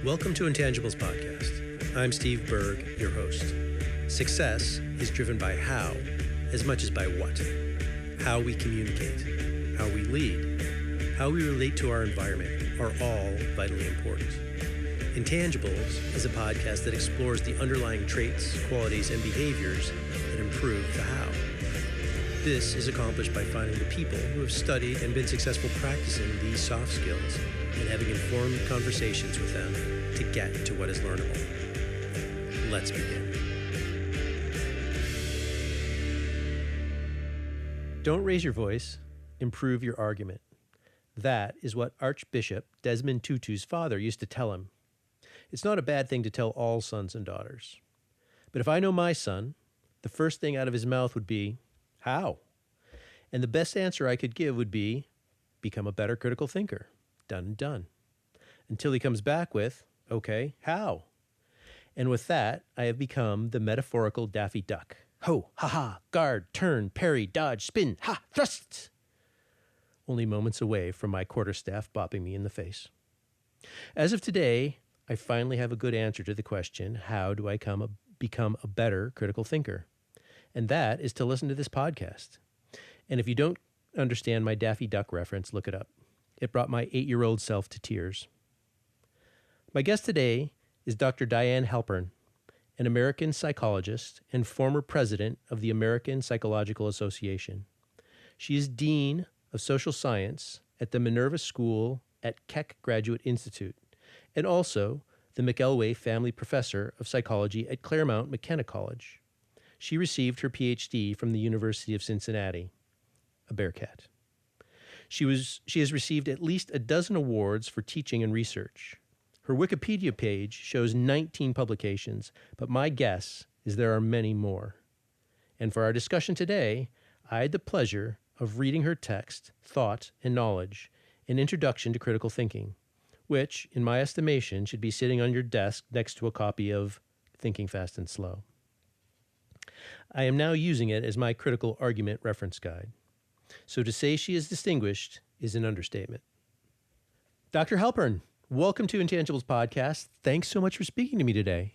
Welcome to Intangibles podcast. I'm Steve Berg, your host. Success is driven by how as much as by what. How we communicate, how we lead, how we relate to our environment are all vitally important. Intangibles is a podcast that explores the underlying traits, qualities, and behaviors that improve the how. This is accomplished by finding the people who have studied and been successful practicing these soft skills and having informed conversations with them to get to what is learnable. Let's begin. Don't raise your voice, improve your argument. That is what Archbishop Desmond Tutu's father used to tell him. It's not a bad thing to tell all sons and daughters. But if I know my son, the first thing out of his mouth would be, how? And the best answer I could give would be, become a better critical thinker. Done and done. Until he comes back with, okay, how? And with that, I have become the metaphorical Daffy Duck. Ho, ha ha, guard, turn, parry, dodge, spin, ha, thrust. Only moments away from my quarterstaff bopping me in the face. As of today, I finally have a good answer to the question, how do I become a better critical thinker? And that is to listen to this podcast. And if you don't understand my Daffy Duck reference, look it up. It brought my 8-year-old self to tears. My guest today is Dr. Diane Halpern, an American psychologist and former president of the American Psychological Association. She is Dean of Social Science at the Minerva School at Keck Graduate Institute, and also the McElwee Family Professor of Psychology at Claremont McKenna College. She received her Ph.D. from the University of Cincinnati, a Bearcat. She has received at least a dozen awards for teaching and research. Her Wikipedia page shows 19 publications, but my guess is there are many more. And for our discussion today, I had the pleasure of reading her text, Thought and Knowledge, an Introduction to Critical Thinking, which, in my estimation, should be sitting on your desk next to a copy of Thinking Fast and Slow. I am now using it as my critical argument reference guide. So to say she is distinguished is an understatement. Dr. Halpern, welcome to Intangibles Podcast. Thanks so much for speaking to me today.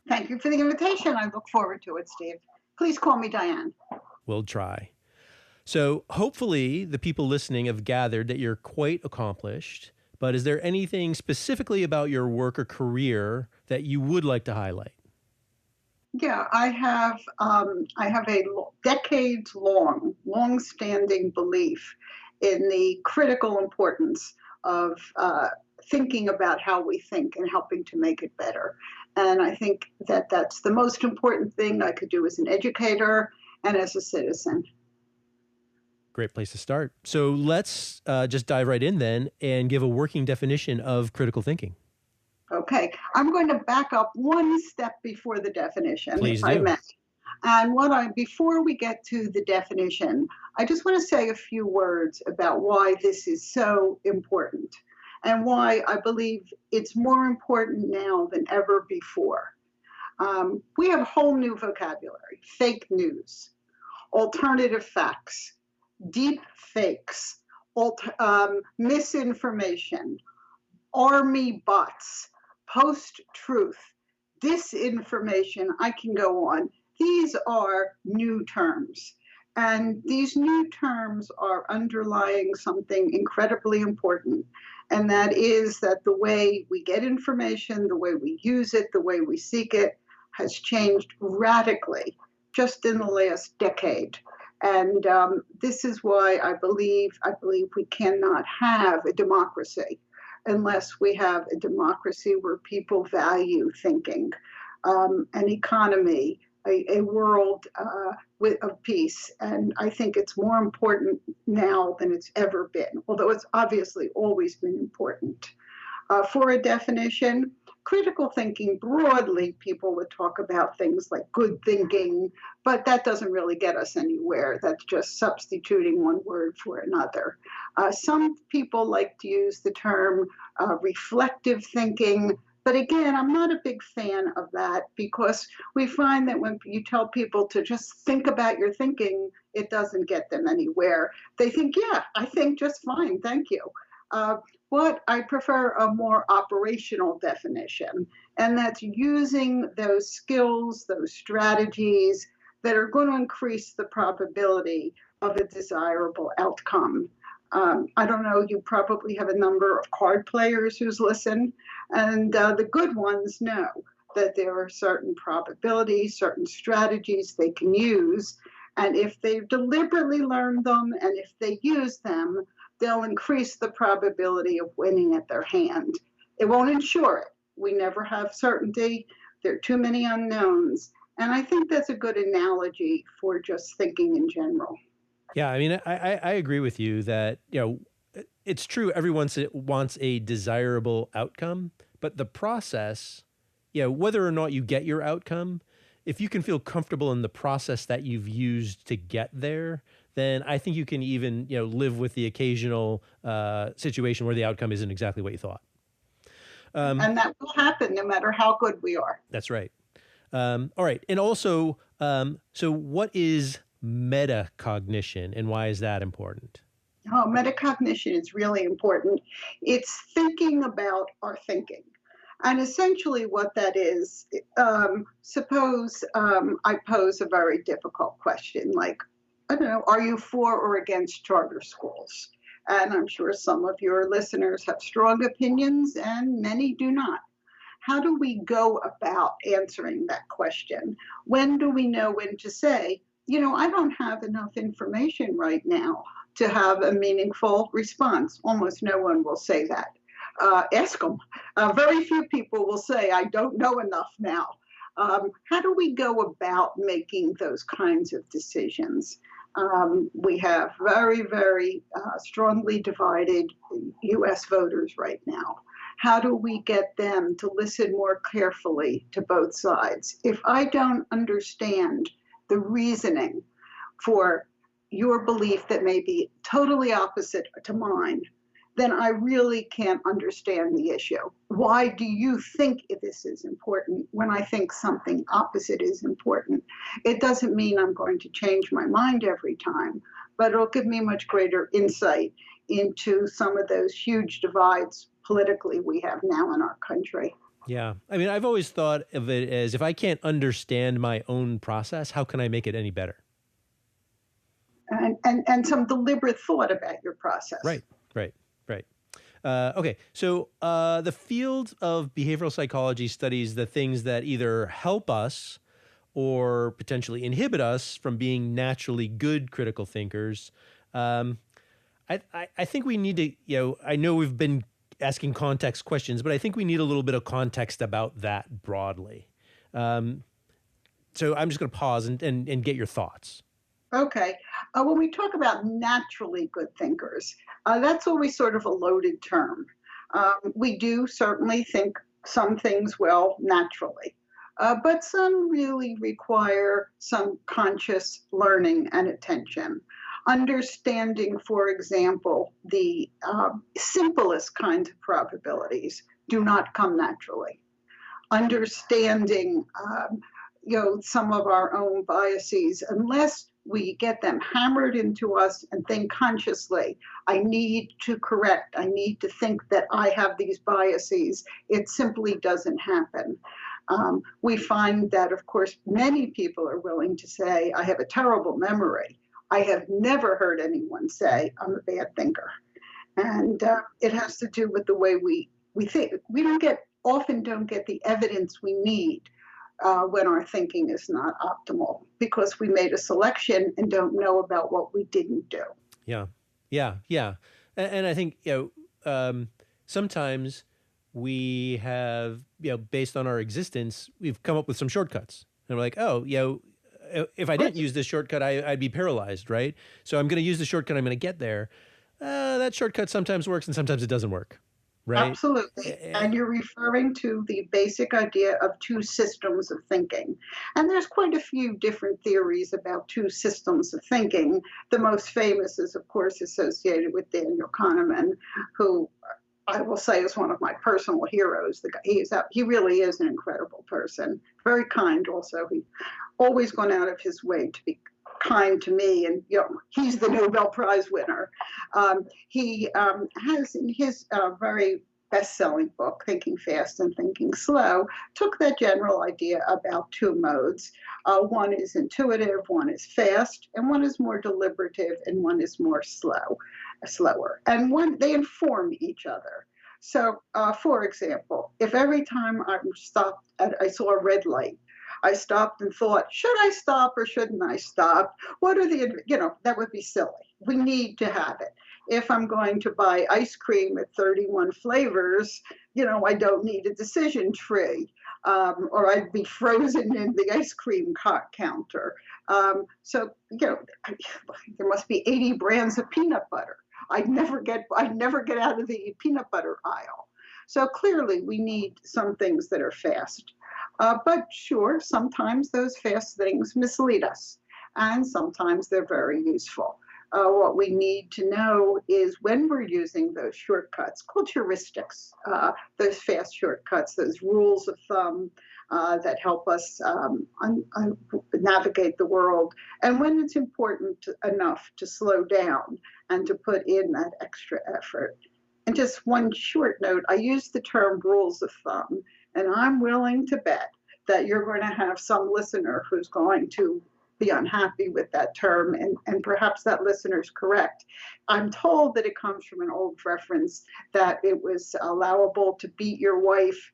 Thank you for the invitation. I look forward to it, Steve. Please call me Diane. We'll try. So hopefully the people listening have gathered that you're quite accomplished, but is there anything specifically about your work or career that you would like to highlight? Yeah, I have a decades-long-standing belief in the critical importance of thinking about how we think and helping to make it better. And I think that that's the most important thing I could do as an educator and as a citizen. Great place to start. So let's just dive right in then and give a working definition of critical thinking. Okay, I'm going to back up one step before the definition, Please if do. I may. And before we get to the definition, I just want to say a few words about why this is so important and why I believe it's more important now than ever before. We have a whole new vocabulary: fake news, alternative facts, deep fakes, misinformation, army bots, post-truth, disinformation. I can go on. These are new terms. And these new terms are underlying something incredibly important. And that is that the way we get information, the way we use it, the way we seek it has changed radically just in the last decade. And this is why I believe we cannot have a democracy unless we have a democracy where people value thinking, an economy, a world of peace. And I think it's more important now than it's ever been, although it's obviously always been important. For a definition, critical thinking, broadly, people would talk about things like good thinking, but that doesn't really get us anywhere. That's just substituting one word for another. Some people like to use the term reflective thinking, but again, I'm not a big fan of that because we find that when you tell people to just think about your thinking, it doesn't get them anywhere. They think, yeah, I think just fine, thank you. But I prefer a more operational definition, and that's using those skills, those strategies that are going to increase the probability of a desirable outcome. I don't know, you probably have a number of card players who's listened, and the good ones know that there are certain probabilities, certain strategies they can use. And if they've deliberately learned them and if they use them, they'll increase the probability of winning at their hand. It won't ensure it. We never have certainty. There are too many unknowns. And I think that's a good analogy for just thinking in general. Yeah, I mean, I agree with you that, it's true everyone wants a desirable outcome, but the process, whether or not you get your outcome, if you can feel comfortable in the process that you've used to get there, then I think you can even, live with the occasional situation where the outcome isn't exactly what you thought. And that will happen no matter how good we are. That's right. All right. And also, so what is metacognition and why is that important? Oh, metacognition is really important. It's thinking about our thinking. And essentially what that is, suppose I pose a very difficult question, like, I don't know, are you for or against charter schools? And I'm sure some of your listeners have strong opinions and many do not. How do we go about answering that question? When do we know when to say, I don't have enough information right now to have a meaningful response? Almost no one will say that. Ask them. Very few people will say, I don't know enough now. How do we go about making those kinds of decisions? We have very, very strongly divided US voters right now. How do we get them to listen more carefully to both sides? If I don't understand the reasoning for your belief that may be totally opposite to mine, then I really can't understand the issue. Why do you think this is important when I think something opposite is important? It doesn't mean I'm going to change my mind every time, but it'll give me much greater insight into some of those huge divides politically we have now in our country. Yeah. I mean, I've always thought of it as if I can't understand my own process, how can I make it any better? And some deliberate thought about your process. Right. Okay. So the field of behavioral psychology studies the things that either help us or potentially inhibit us from being naturally good critical thinkers. I think we need to, I know we've been asking context questions, but I think we need a little bit of context about that broadly. So I'm just going to pause and get your thoughts. Okay. When we talk about naturally good thinkers, that's always sort of a loaded term. We do certainly think some things well naturally, but some really require some conscious learning and attention. Understanding, for example, the simplest kinds of probabilities do not come naturally. Understanding, some of our own biases, unless we get them hammered into us and think consciously, I need to correct, I need to think that I have these biases, it simply doesn't happen. We find that, of course, many people are willing to say, I have a terrible memory. I have never heard anyone say, I'm a bad thinker. And it has to do with the way we think. We often don't get the evidence we need when our thinking is not optimal because we made a selection and don't know about what we didn't do. Yeah. And I think, sometimes we have, based on our existence, we've come up with some shortcuts. And we're like, if I didn't use this shortcut, I'd be paralyzed, right? So I'm going to use the shortcut, I'm going to get there. That shortcut sometimes works and sometimes it doesn't work. Right? Absolutely. And you're referring to the basic idea of two systems of thinking. And there's quite a few different theories about two systems of thinking. The most famous is, of course, associated with Daniel Kahneman, who I will say is one of my personal heroes. He really is an incredible person. Very kind also. He always gone out of his way to be kind to me, and he's the Nobel Prize winner. He has in his very best-selling book, Thinking Fast and Thinking Slow, took that general idea about two modes. One is intuitive, one is fast, and one is more deliberative, and one is more slower. And they inform each other. So, for example, if every time I stopped I saw a red light, I stopped and thought, should I stop or shouldn't I stop? What are that would be silly. We need to have it. If I'm going to buy ice cream at 31 flavors, I don't need a decision tree, or I'd be frozen in the ice cream counter. So, there must be 80 brands of peanut butter. I'd never get out of the peanut butter aisle. So clearly we need some things that are fast. But sure, sometimes those fast things mislead us, and sometimes they're very useful. What we need to know is when we're using those shortcuts, called heuristics, those fast shortcuts, those rules of thumb that help us navigate the world, and when it's important enough to slow down and to put in that extra effort. And just one short note, I use the term rules of thumb, and I'm willing to bet that you're going to have some listener who's going to be unhappy with that term, and perhaps that listener's correct. I'm told that it comes from an old reference that it was allowable to beat your wife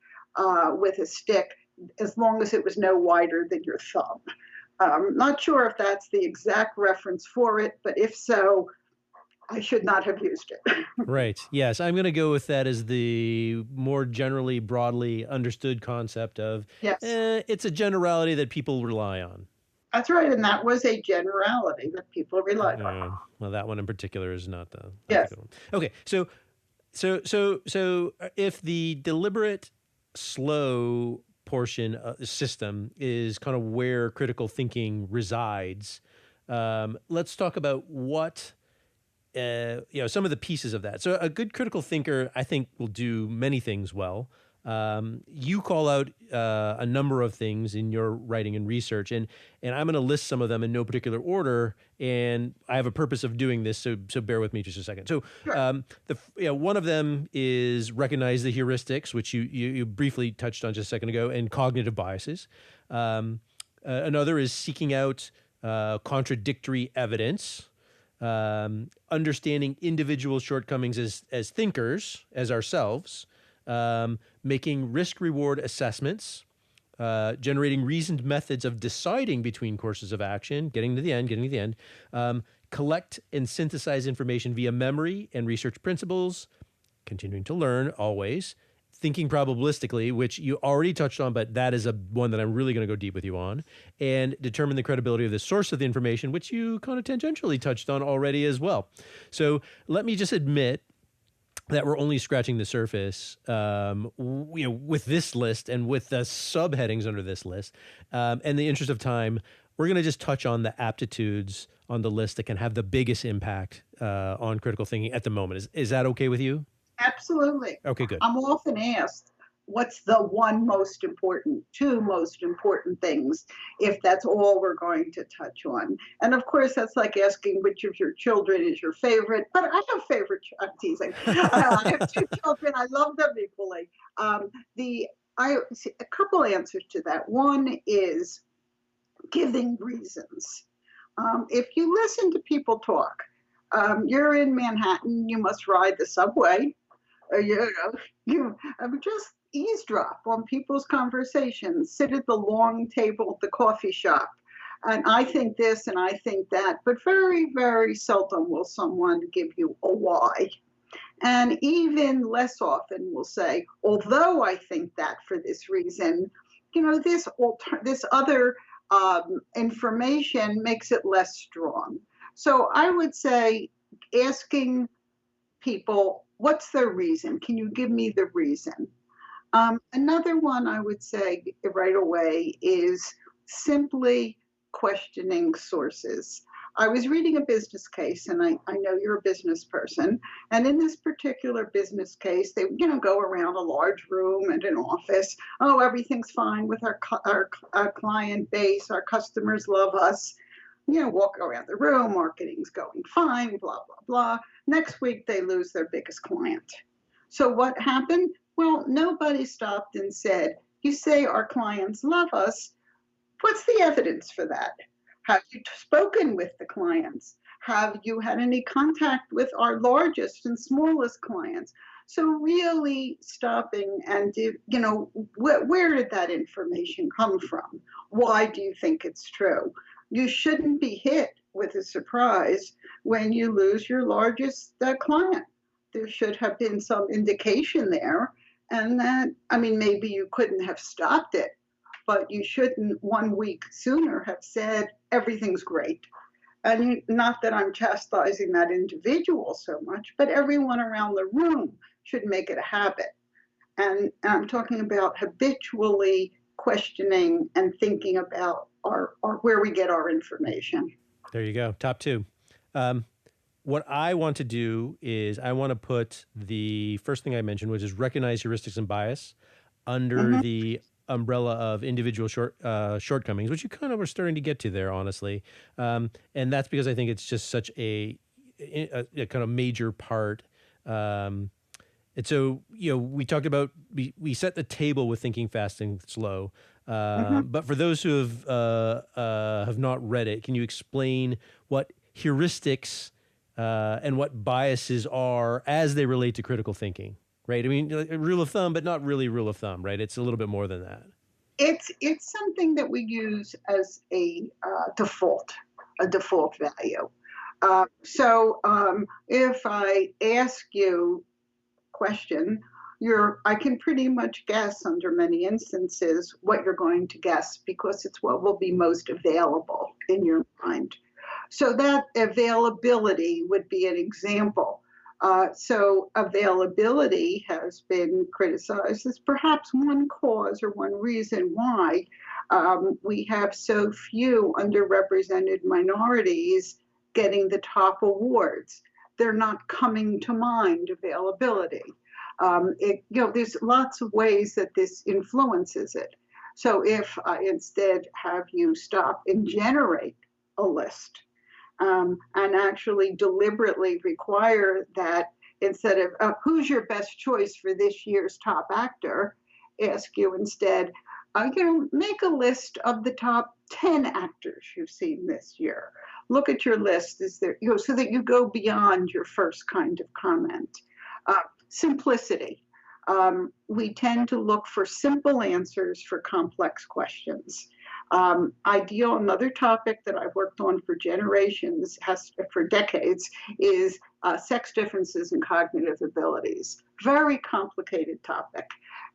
with a stick as long as it was no wider than your thumb. Not sure if that's the exact reference for it, but if so, I should not have used it. Right. Yes. I'm going to go with that as the more generally, broadly understood concept of, yes, it's a generality that people rely on. That's right. And that was a generality that people relied on. Well, that one in particular is not the yes. good one. Okay. So if the deliberate, slow portion system is kind of where critical thinking resides, let's talk about what some of the pieces of that. So a good critical thinker, I think, will do many things well. You call out a number of things in your writing and research, and I'm going to list some of them in no particular order, and I have a purpose of doing this, so bear with me just a second. So sure. One of them is recognize the heuristics, which you briefly touched on just a second ago, and cognitive biases. Another is seeking out contradictory evidence. Understanding individual shortcomings as thinkers, as ourselves, making risk-reward assessments, generating reasoned methods of deciding between courses of action, getting to the end, collect and synthesize information via memory and research principles, continuing to learn always, thinking probabilistically, which you already touched on, but that is one that I'm really going to go deep with you on, and determine the credibility of the source of the information, which you kind of tangentially touched on already as well. So let me just admit that we're only scratching the surface, with this list and with the subheadings under this list. In the interest of time, we're going to just touch on the aptitudes on the list that can have the biggest impact on critical thinking at the moment. Is that okay with you? Absolutely. Okay, good. I'm often asked, what's the two most important things, if that's all we're going to touch on? And of course, that's like asking which of your children is your favorite. But I have favorite. I'm teasing. I have two children. I love them equally. A couple answers to that. One is giving reasons. If you listen to people talk, you're in Manhattan, you must ride the subway. You just eavesdrop on people's conversations, sit at the long table at the coffee shop, and I think this and I think that, but very, very seldom will someone give you a why. And even less often will say, although I think that for this reason, this other information makes it less strong. So I would say asking people, what's their reason? Can you give me the reason? Another one I would say right away is simply questioning sources. I was reading a business case, and I know you're a business person, and in this particular business case, they go around a large room and an office. Oh, everything's fine with our client base. Our customers love us. walk around the room, marketing's going fine, blah, blah, blah. Next week, they lose their biggest client. So what happened? Well, nobody stopped and said, you say our clients love us. What's the evidence for that? Have you spoken with the clients? Have you had any contact with our largest and smallest clients? So really stopping and, where did that information come from? Why do you think it's true? You shouldn't be hit with a surprise when you lose your largest client. There should have been some indication there. And that, maybe you couldn't have stopped it, but you shouldn't 1 week sooner have said everything's great. And not that I'm chastising that individual so much, but everyone around the room should make it a habit. And I'm talking about habitually questioning and thinking about our where we get our information. There you go. Top two. What I want to do is I want to put the first thing I mentioned, which is recognize heuristics and bias, under the umbrella of individual shortcomings, which you kind of are starting to get to there, honestly. And that's because I think it's just such a kind of major part. And so, we talked about, we set the table with thinking fast and slow. But for those who have not read it, can you explain what heuristics and what biases are as they relate to critical thinking? Right. A rule of thumb, but not really rule of thumb, right? It's a little bit more than that. It's something that we use as a default value. So if I ask you a question, I can pretty much guess under many instances what you're going to guess because it's what will be most available in your mind. So that availability would be an example. So availability has been criticized as perhaps one cause or one reason why we have so few underrepresented minorities getting the top awards. They're not coming to mind, availability. There's lots of ways that this influences it. So if I instead have you stop and generate a list, and actually deliberately require that instead of who's your best choice for this year's top actor, ask you instead, make a list of the top 10 actors you've seen this year. Look at your list, so that you go beyond your first kind of comment. Simplicity. We tend to look for simple answers for complex questions. Another topic that I've worked on for for decades, is sex differences in cognitive abilities. Very complicated topic.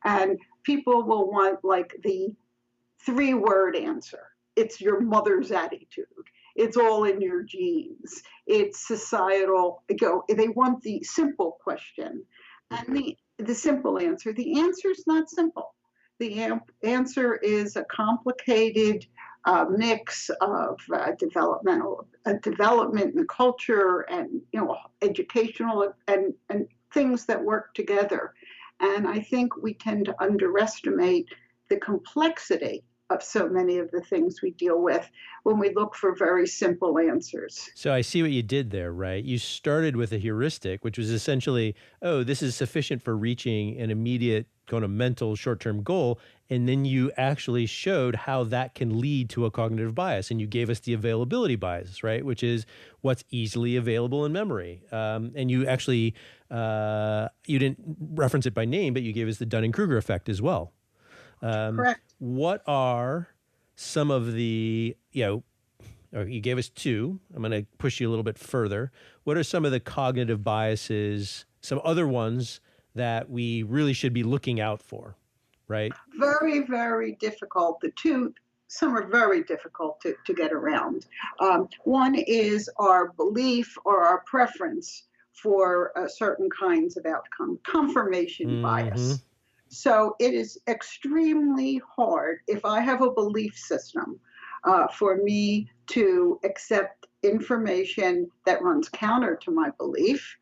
And people will want the 3-word answer. It's your mother's attitude. It's all in your genes. It's societal. They want the simple question. And the simple answer. The answer is not simple. The answer is a complicated mix of development and culture and educational and things that work together. And I think we tend to underestimate the complexity of so many of the things we deal with when we look for very simple answers. So I see what you did there, right? You started with a heuristic, which was essentially, this is sufficient for reaching an immediate kind of mental short-term goal. And then you actually showed how that can lead to a cognitive bias. And you gave us the availability bias, right? Which is what's easily available in memory. And you actually, you didn't reference it by name, but you gave us the Dunning-Kruger effect as well. Correct. What are some of the, you gave us 2. I'm going to push you a little bit further. What are some of the cognitive biases, some other ones that we really should be looking out for, right? Very, very difficult. Some are very difficult to get around. One is our belief or our preference for certain kinds of outcome, confirmation bias. So it is extremely hard if I have a belief system for me to accept information that runs counter to my belief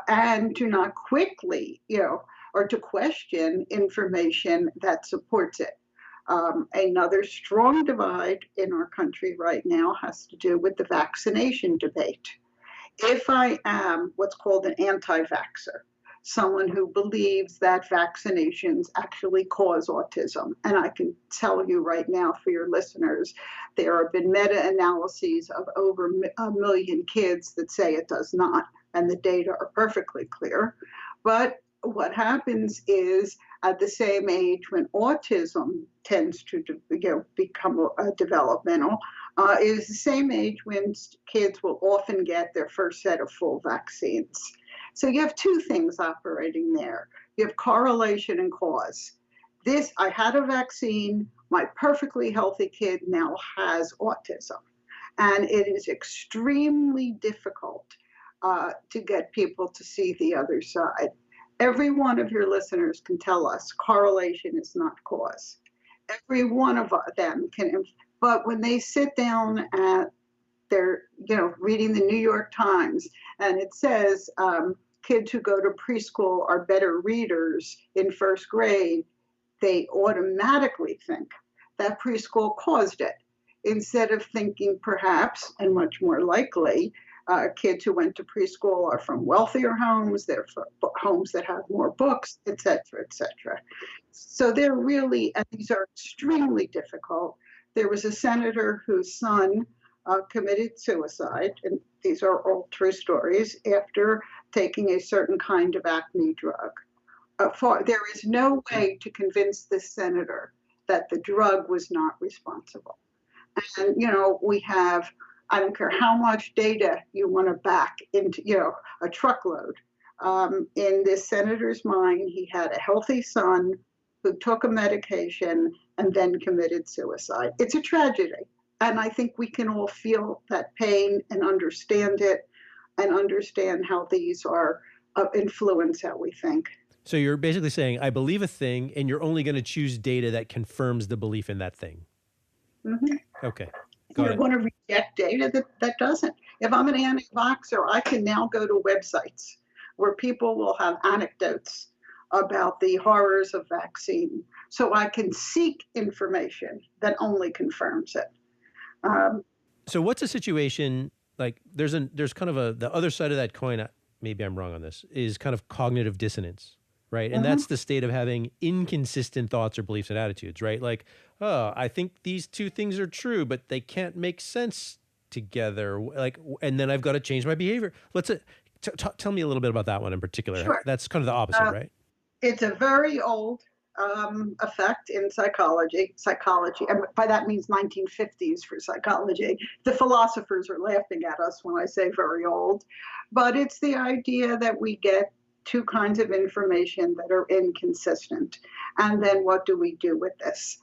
and to not quickly, or to question information that supports it. Another strong divide in our country right now has to do with the vaccination debate. If I am what's called an anti-vaxxer, someone who believes that vaccinations actually cause autism, and I can tell you right now for your listeners, there have been meta-analyses of over 1 million kids that say it does not, and the data are perfectly clear. But what happens is at the same age when autism tends to become developmental, is the same age when kids will often get their first set of full vaccines. So you have two things operating there. You have correlation and cause. I had a vaccine, my perfectly healthy kid now has autism. And it is extremely difficult to get people to see the other side. Every one of your listeners can tell us correlation is not cause. Every one of them can, but when they sit down at their, reading the New York Times, and it says kids who go to preschool are better readers in first grade, they automatically think that preschool caused it, instead of thinking perhaps, and much more likely, kids who went to preschool are from wealthier homes, they're from homes that have more books, et cetera, et cetera. So they're really, and these are extremely difficult. There was a senator whose son committed suicide, and these are all true stories, after taking a certain kind of acne drug. There is no way to convince this senator that the drug was not responsible. And, we have, I don't care how much data you want to back into, a truckload. In this senator's mind, he had a healthy son who took a medication and then committed suicide. It's a tragedy. And I think we can all feel that pain and understand it, and understand how these are influence how we think. So you're basically saying, I believe a thing, and you're only going to choose data that confirms the belief in that thing. Mm-hmm. Okay. You're going to reject data that doesn't. If I'm an anti-vaxxer, I can now go to websites where people will have anecdotes about the horrors of vaccine. So I can seek information that only confirms it. So what's a situation, like there's kind of the other side of that coin, maybe I'm wrong on this, is kind of cognitive dissonance, right? And that's the state of having inconsistent thoughts or beliefs and attitudes, right? Like, oh, I think these two things are true, but they can't make sense together. Like, and then I've got to change my behavior. Tell me a little bit about that one in particular. Sure. That's kind of the opposite, right? It's a very old effect in psychology, and by that means 1950s for psychology. The philosophers are laughing at us when I say very old, but it's the idea that we get two kinds of information that are inconsistent, and then what do we do with this?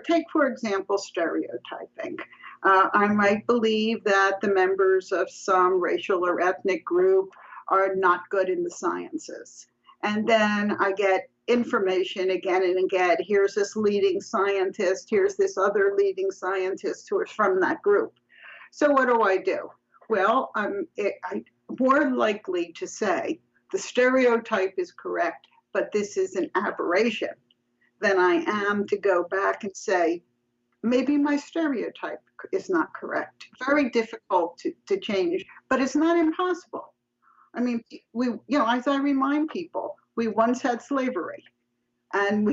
Take for example, stereotyping. I might believe that the members of some racial or ethnic group are not good in the sciences. And then I get information again and again. Here's this leading scientist. Here's this other leading scientist who is from that group. So what do? Well, I'm more likely to say the stereotype is correct, but this is an aberration, than I am to go back and say, maybe my stereotype is not correct. Very difficult to change, but it's not impossible. I mean, as I remind people, we once had slavery, and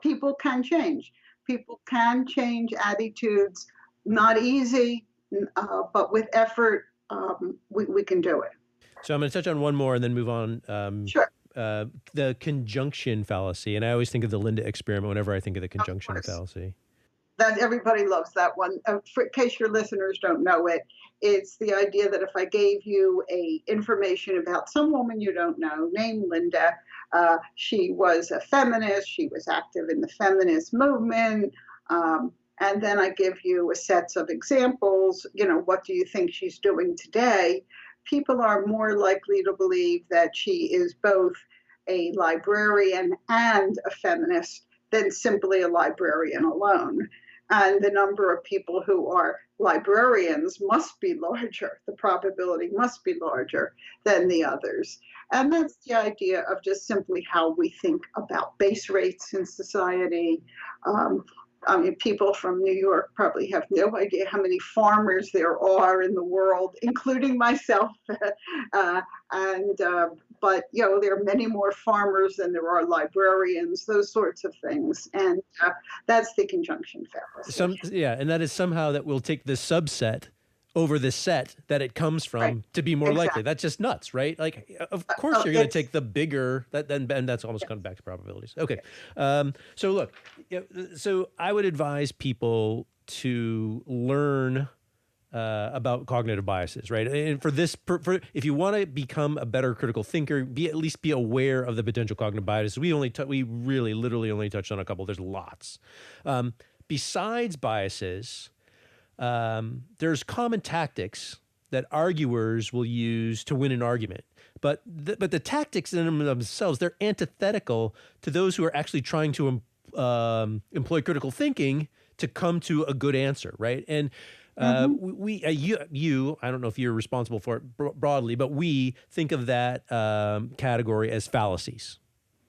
people can change. People can change attitudes. Not easy, but with effort, we can do it. So I'm going to touch on one more and then move on. Sure. The conjunction fallacy, and I always think of the Linda experiment whenever I think of the conjunction fallacy. That everybody loves that one. In case your listeners don't know it, it's the idea that if I gave you information about some woman you don't know, named Linda, she was a feminist, she was active in the feminist movement, and then I give you a set of examples, what do you think she's doing today? People are more likely to believe that she is both a librarian and a feminist than simply a librarian alone. And the number of people who are librarians must be larger. The probability must be larger than the others. And that's the idea of just simply how we think about base rates in society. Um, I mean, people from New York probably have no idea how many farmers there are in the world, including myself. uh, and but there are many more farmers than there are librarians. Those sorts of things, and that's the conjunction fallacy. And that is somehow that we'll take this subset over the set that it comes from Right. to be more likely. Exactly. That's just nuts, right? Like, of course you're going to take the bigger, and that's almost coming back to probabilities. Okay. So look, so I would advise people to learn about cognitive biases, right? And for if you want to become a better critical thinker, at least be aware of the potential cognitive biases. We really literally only touched on a couple. There's lots. Besides biases, there's common tactics that arguers will use to win an argument. But the tactics in themselves, they're antithetical to those who are actually trying to employ critical thinking to come to a good answer, right? And you, I don't know if you're responsible for it broadly, but we think of that category as fallacies.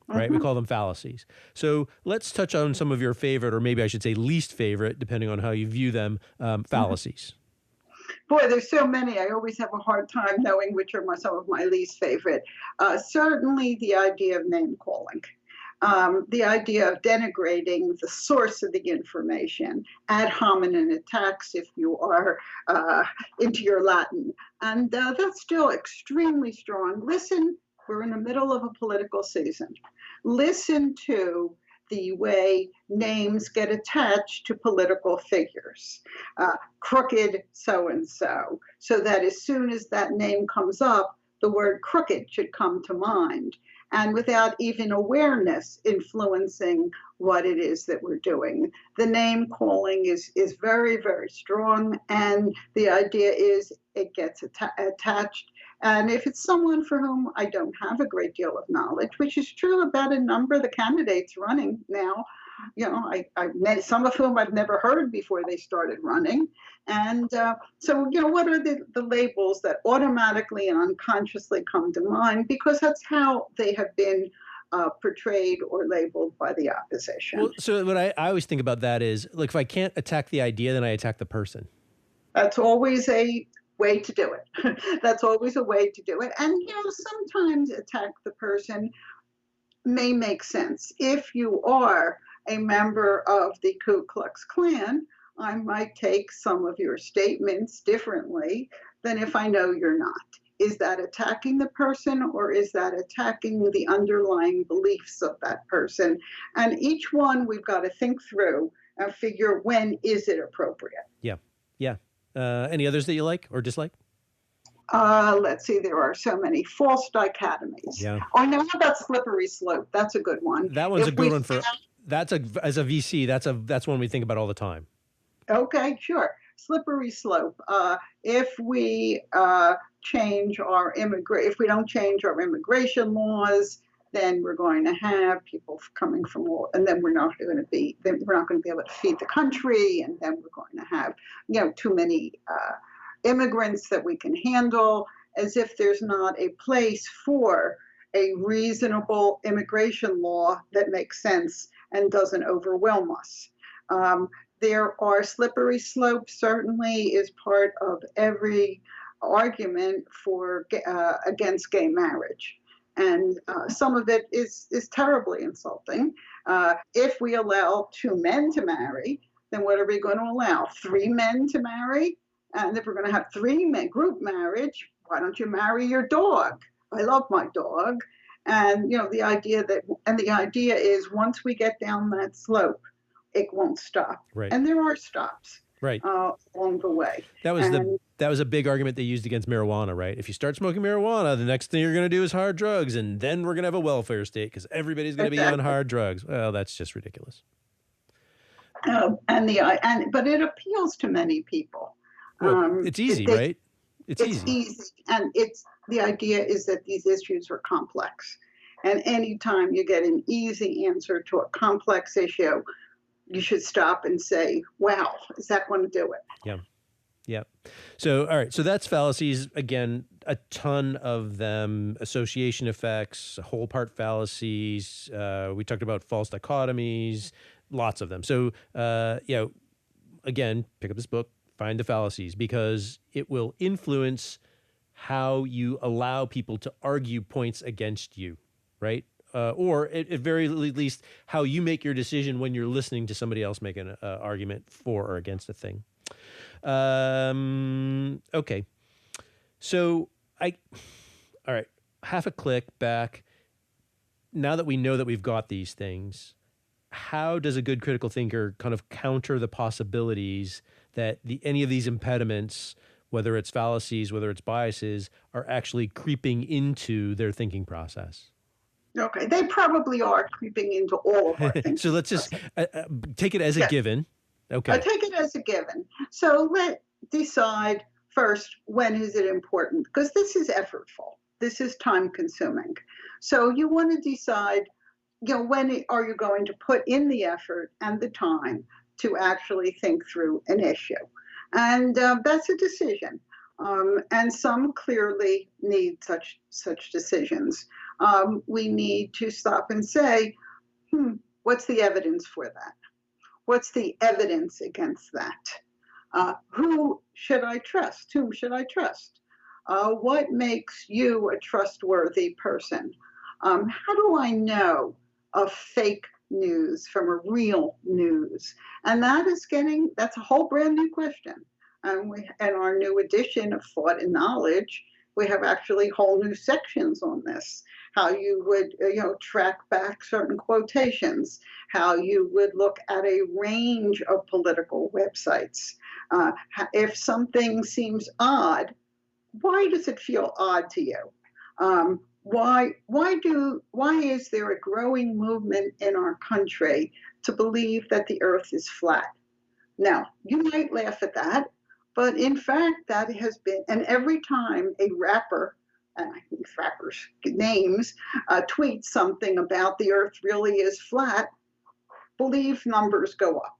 Right? We call them fallacies. So let's touch on some of your favorite, or maybe I should say least favorite, depending on how you view them, fallacies. Boy, there's so many. I always have a hard time knowing which are some of my least favorite. Certainly the idea of name calling. The idea of denigrating the source of the information, ad hominem attacks if you are into your Latin. And that's still extremely strong. Listen, we're in the middle of a political season. Listen to the way names get attached to political figures. Crooked so-and-so, so that as soon as that name comes up, the word crooked should come to mind, and without even awareness influencing what it is that we're doing. The name calling is very, very strong, and the idea is it gets attached. And if it's someone for whom I don't have a great deal of knowledge, which is true about a number of the candidates running now, I've met some of whom I've never heard before they started running. And so, what are the labels that automatically and unconsciously come to mind? Because that's how they have been portrayed or labeled by the opposition. Well, so what I always think about that is, look, if I can't attack the idea, then I attack the person. That's always a way to do it. That's always a way to do it. And, sometimes attack the person may make sense. If you are a member of the Ku Klux Klan, I might take some of your statements differently than if I know you're not. Is that attacking the person, or is that attacking the underlying beliefs of that person? And each one we've got to think through and figure, when is it appropriate? Yeah. Any others that you like or dislike? Let's see, there are so many. False dichotomies. Yeah. Or no, how about slippery slope? That's a good one. That one's a good one as a VC, that's one we think about all the time. Okay, sure. Slippery slope. If we change if we don't change our immigration laws, then we're going to have people coming from all, and then we're not going to be able to feed the country, and then we're going to have too many immigrants that we can handle, as if there's not a place for a reasonable immigration law that makes sense and doesn't overwhelm us. There are slippery slopes, certainly is part of every argument against gay marriage. And some of it is terribly insulting. If we allow 2 men to marry, then what are we going to allow? 3 men to marry? And if we're going to have 3 men group marriage, why don't you marry your dog? I love my dog. And the idea is, once we get down that slope, it won't stop. Right. And there are stops. Right. Along the way. That was a big argument they used against marijuana, right? If you start smoking marijuana, the next thing you're going to do is hard drugs, and then we're going to have a welfare state because everybody's going to be on hard drugs. Well, that's just ridiculous. But it appeals to many people. Well, it's easy, right? It's easy. And the idea is that these issues are complex, and anytime you get an easy answer to a complex issue, you should stop and say, wow, is that going to do it? Yeah. Yeah. So, all right. So that's fallacies. Again, a ton of them, association effects, whole part fallacies. We talked about false dichotomies, lots of them. So, again, pick up this book, find the fallacies, because it will influence how you allow people to argue points against you, right? Or at very least, how you make your decision when you're listening to somebody else make an argument for or against a thing. Okay. So all right, half a click back. Now that we know that we've got these things, how does a good critical thinker kind of counter the possibilities that any of these impediments, whether it's fallacies, whether it's biases, are actually creeping into their thinking process? Okay, they probably are creeping into all of our thinking. So let's just take it as a given. Okay. I take it as a given. So let's decide first, when is it important? Because this is effortful. This is time consuming. So you want to decide, when are you going to put in the effort and the time to actually think through an issue? And that's a decision. And some clearly need such decisions. We need to stop and say, what's the evidence for that? What's the evidence against that? Who should I trust? Whom should I trust? What makes you a trustworthy person? How do I know a fake news from a real news? And that's a whole brand new question. And in our new edition of Thought and Knowledge, we have actually whole new sections on this. How you would, track back certain quotations, how you would look at a range of political websites. If something seems odd, why does it feel odd to you? Why is there a growing movement in our country to believe that the earth is flat? Now, you might laugh at that, but in fact, that has been, and every time a rapper, and I think rappers' names, tweets something about the earth really is flat, believe numbers go up.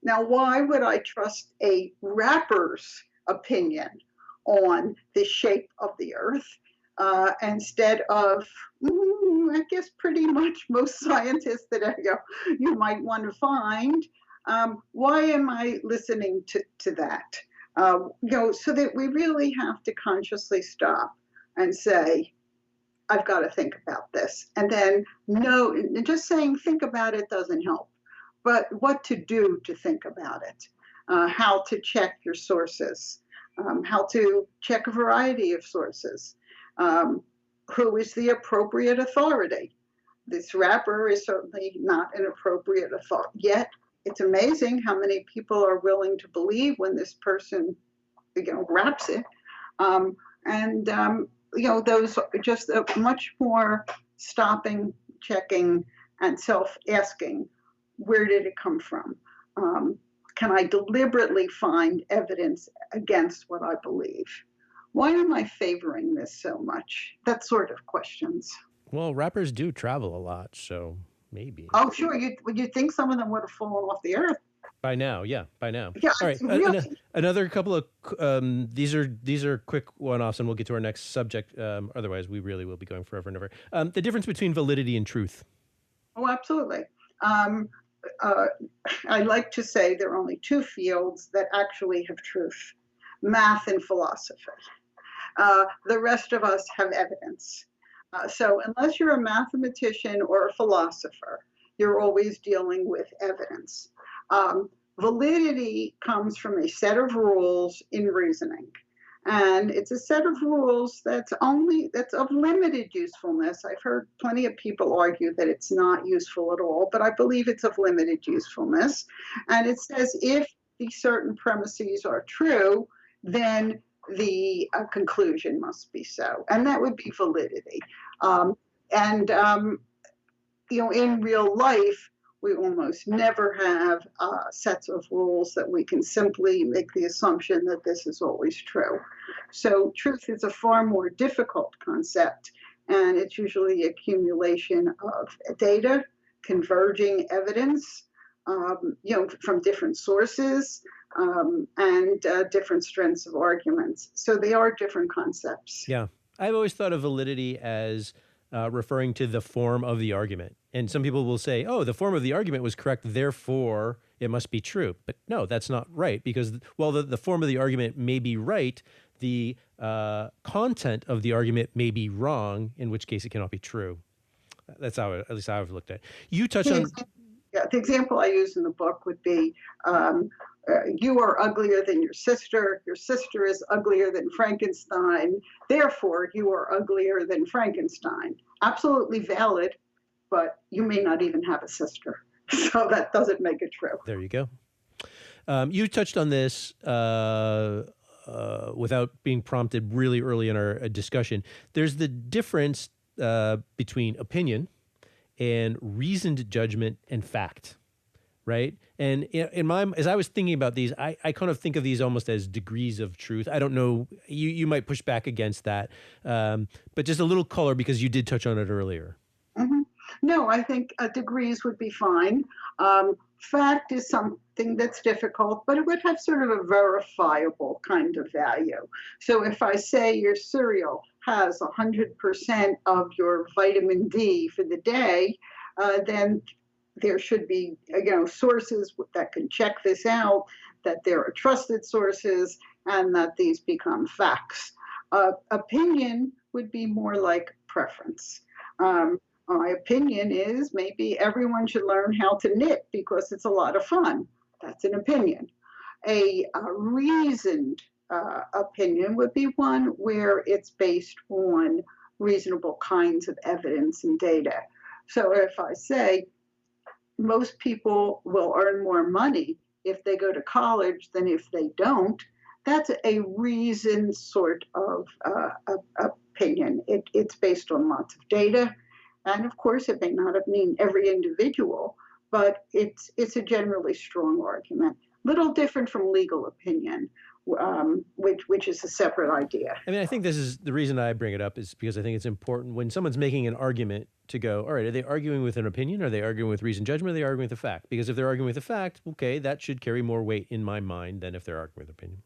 Now, why would I trust a rapper's opinion on the shape of the earth instead of, I guess, pretty much most scientists that you might want to find? Why am I listening to that? So that we really have to consciously stop and say, I've got to think about this. And then just saying think about it doesn't help, but what to do to think about it, how to check your sources, how to check a variety of sources, who is the appropriate authority. This rapper is certainly not an appropriate authority, yet it's amazing how many people are willing to believe when this person, raps it. Those are just a much more stopping, checking, and self-asking, where did it come from? Can I deliberately find evidence against what I believe? Why am I favoring this so much? That sort of questions. Well, rappers do travel a lot, so maybe. Oh, sure. You'd think some of them would have fallen off the earth. By now, yeah. All right, really. Another couple of these are quick one-offs, and we'll get to our next subject. Otherwise, we really will be going forever and ever. The difference between validity and truth. Oh, absolutely. I like to say there are only two fields that actually have truth: math and philosophy. The rest of us have evidence. So unless you're a mathematician or a philosopher, you're always dealing with evidence. Validity comes from a set of rules in reasoning. And it's a set of rules that's of limited usefulness. I've heard plenty of people argue that it's not useful at all, but I believe it's of limited usefulness. And it says if these certain premises are true, then the conclusion must be so. And that would be validity. In real life, we almost never have sets of rules that we can simply make the assumption that this is always true. So truth is a far more difficult concept, and it's usually the accumulation of data, converging evidence, from different sources, and different strengths of arguments. So they are different concepts. Yeah. I've always thought of validity as referring to the form of the argument. And some people will say, oh, the form of the argument was correct, therefore it must be true. But no, that's not right, because while the form of the argument may be right, the content of the argument may be wrong, in which case it cannot be true. That's how, at least I've looked at it. You touch on... Yeah, the example I use in the book would be, you are uglier than your sister is uglier than Frankenstein, therefore you are uglier than Frankenstein. Absolutely valid, but you may not even have a sister. So that doesn't make it true. There you go. You touched on this without being prompted really early in our discussion. There's the difference between opinion and reasoned judgment and fact, right? And as I was thinking about these, I kind of think of these almost as degrees of truth. I don't know, you might push back against that, but just a little color, because you did touch on it earlier. Mm-hmm. No, I think degrees would be fine. Fact is something that's difficult, but it would have sort of a verifiable kind of value. So if I say your cereal has 100% of your vitamin D for the day, then there should be, sources that can check this out, that there are trusted sources, and that these become facts. Opinion would be more like preference. My opinion is maybe everyone should learn how to knit because it's a lot of fun. That's an opinion. A reasoned opinion would be one where it's based on reasonable kinds of evidence and data. So if I say most people will earn more money if they go to college than if they don't, that's a reasoned sort of opinion. It's based on lots of data. And of course, it may not mean every individual, but it's a generally strong argument. Little different from legal opinion, which is a separate idea. I mean, I think this is the reason I bring it up is because I think it's important when someone's making an argument to go, all right, are they arguing with an opinion? Are they arguing with reasoned judgment? Or are they arguing with a fact? Because if they're arguing with a fact, okay, that should carry more weight in my mind than if they're arguing with opinion.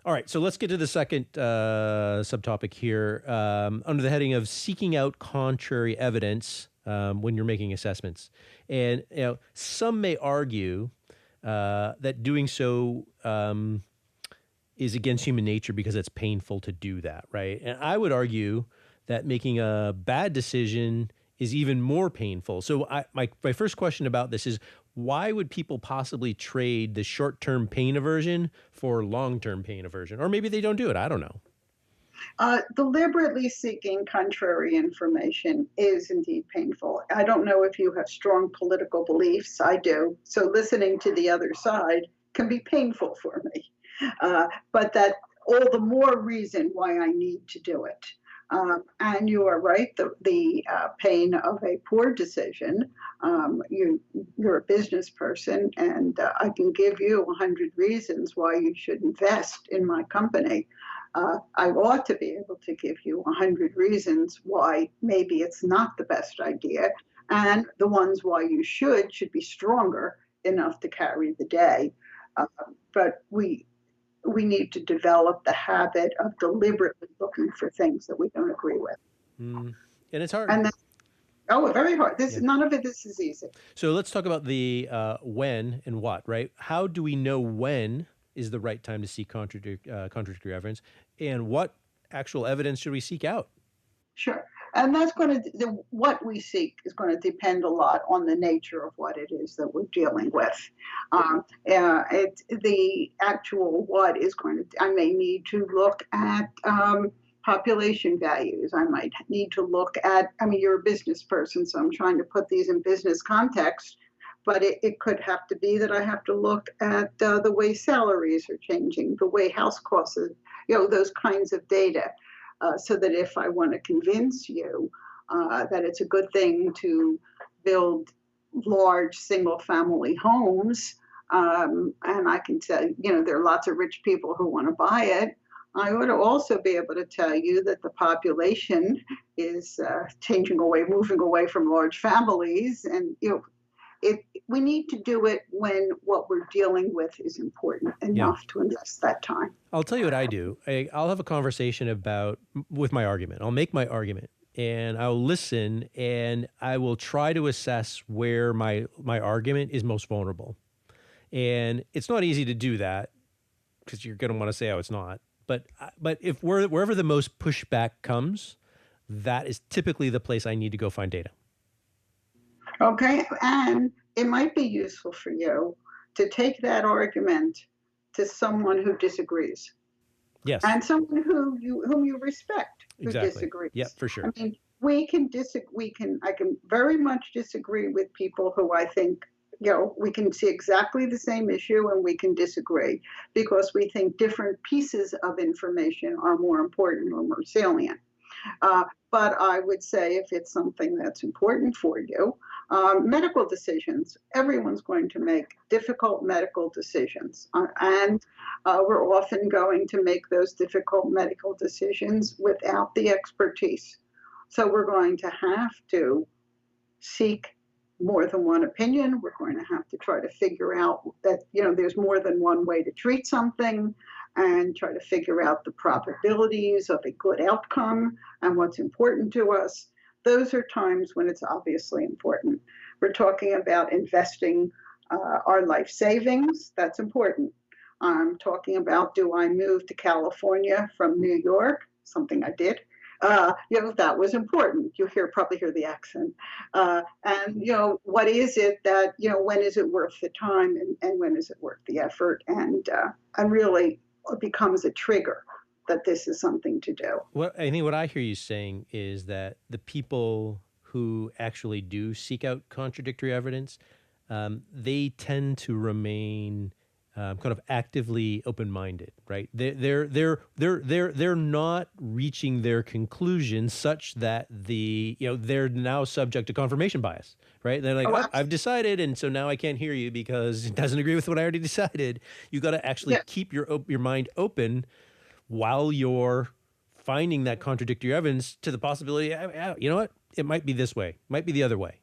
All right, so let's get to the second subtopic here under the heading of seeking out contrary evidence when you're making assessments. And some may argue that doing so is against human nature because it's painful to do that, right? And I would argue that making a bad decision is even more painful. So my first question about this is, why would people possibly trade the short-term pain aversion for long-term pain aversion? Or maybe they don't do it. I don't know. Deliberately seeking contrary information is indeed painful. I don't know if you have strong political beliefs. I do. So listening to the other side can be painful for me. But that all the more reason why I need to do it. And you are right, the pain of a poor decision. You're a business person, and I can give you 100 reasons why you should invest in my company. I ought to be able to give you 100 reasons why maybe it's not the best idea, and the ones why you should be stronger enough to carry the day. But we need to develop the habit of deliberately looking for things that we don't agree with. And it's hard. And very hard. None of this is easy. So let's talk about the when and what, right? How do we know when is the right time to seek contradictory evidence, and what actual evidence should we seek out? Sure. And that's what we seek is going to depend a lot on the nature of what it is that we're dealing with. The actual what is I may need to look at population values. I might need to look at, you're a business person, so I'm trying to put these in business context, but it could have to be that I have to look at the way salaries are changing, the way house costs are, those kinds of data. So that if I want to convince you that it's a good thing to build large single-family homes, and I can tell there are lots of rich people who want to buy it, I ought to also be able to tell you that the population is moving away from large families, and we need to do it when what we're dealing with is important enough to invest that time. I'll tell you what I do. I'll have a conversation with my argument. I'll make my argument and I'll listen and I will try to assess where my argument is most vulnerable. And it's not easy to do that because you're going to want to say, oh, it's not. But if wherever the most pushback comes, that is typically the place I need to go find data. Okay, and it might be useful for you to take that argument to someone who disagrees. Yes. And someone whom you respect who disagrees. Yeah, for sure. I mean, I can very much disagree with people who I think, we can see exactly the same issue and we can disagree because we think different pieces of information are more important or more salient. But I would say if it's something that's important for you, medical decisions, everyone's going to make difficult medical decisions. And we're often going to make those difficult medical decisions without the expertise. So we're going to have to seek more than one opinion. We're going to have to try to figure out that, there's more than one way to treat something and try to figure out the probabilities of a good outcome and what's important to us. Those are times when it's obviously important. We're talking about investing our life savings. That's important. I'm talking about, do I move to California from New York? Something I did. That was important. You probably hear the accent. And, what is it that, when is it worth the time and when is it worth the effort? And really it becomes a trigger that this is something to do. Well, I think what I hear you saying is that the people who actually do seek out contradictory evidence, they tend to remain kind of actively open-minded, right? They're not reaching their conclusion such that they're now subject to confirmation bias, right? They're like, I've decided, and so now I can't hear you because it doesn't agree with what I already decided. You got to actually keep your mind open while you're finding that contradictory evidence to the possibility, you know what? It might be this way, might be the other way.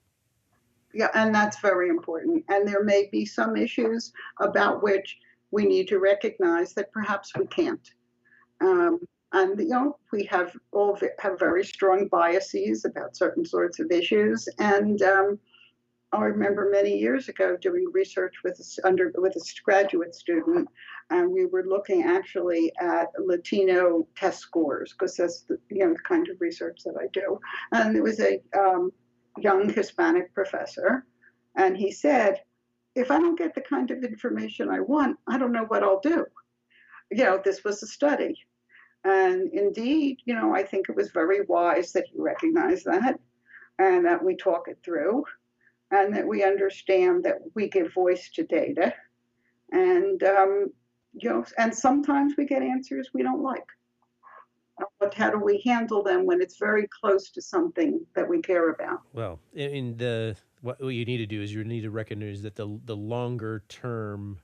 Yeah, and that's very important. And there may be some issues about which we need to recognize that perhaps we can't. And we all have very strong biases about certain sorts of issues. And I remember many years ago doing research with a graduate student, and we were looking actually at Latino test scores because that's the kind of research that I do. And there was a young Hispanic professor, and he said, if I don't get the kind of information I want, I don't know what I'll do. This was a study. And indeed, I think it was very wise that he recognized that and that we talk it through and that we understand that we give voice to data. And, and sometimes we get answers we don't like. But how do we handle them when it's very close to something that we care about? Well, what you need to do is you need to recognize that the longer term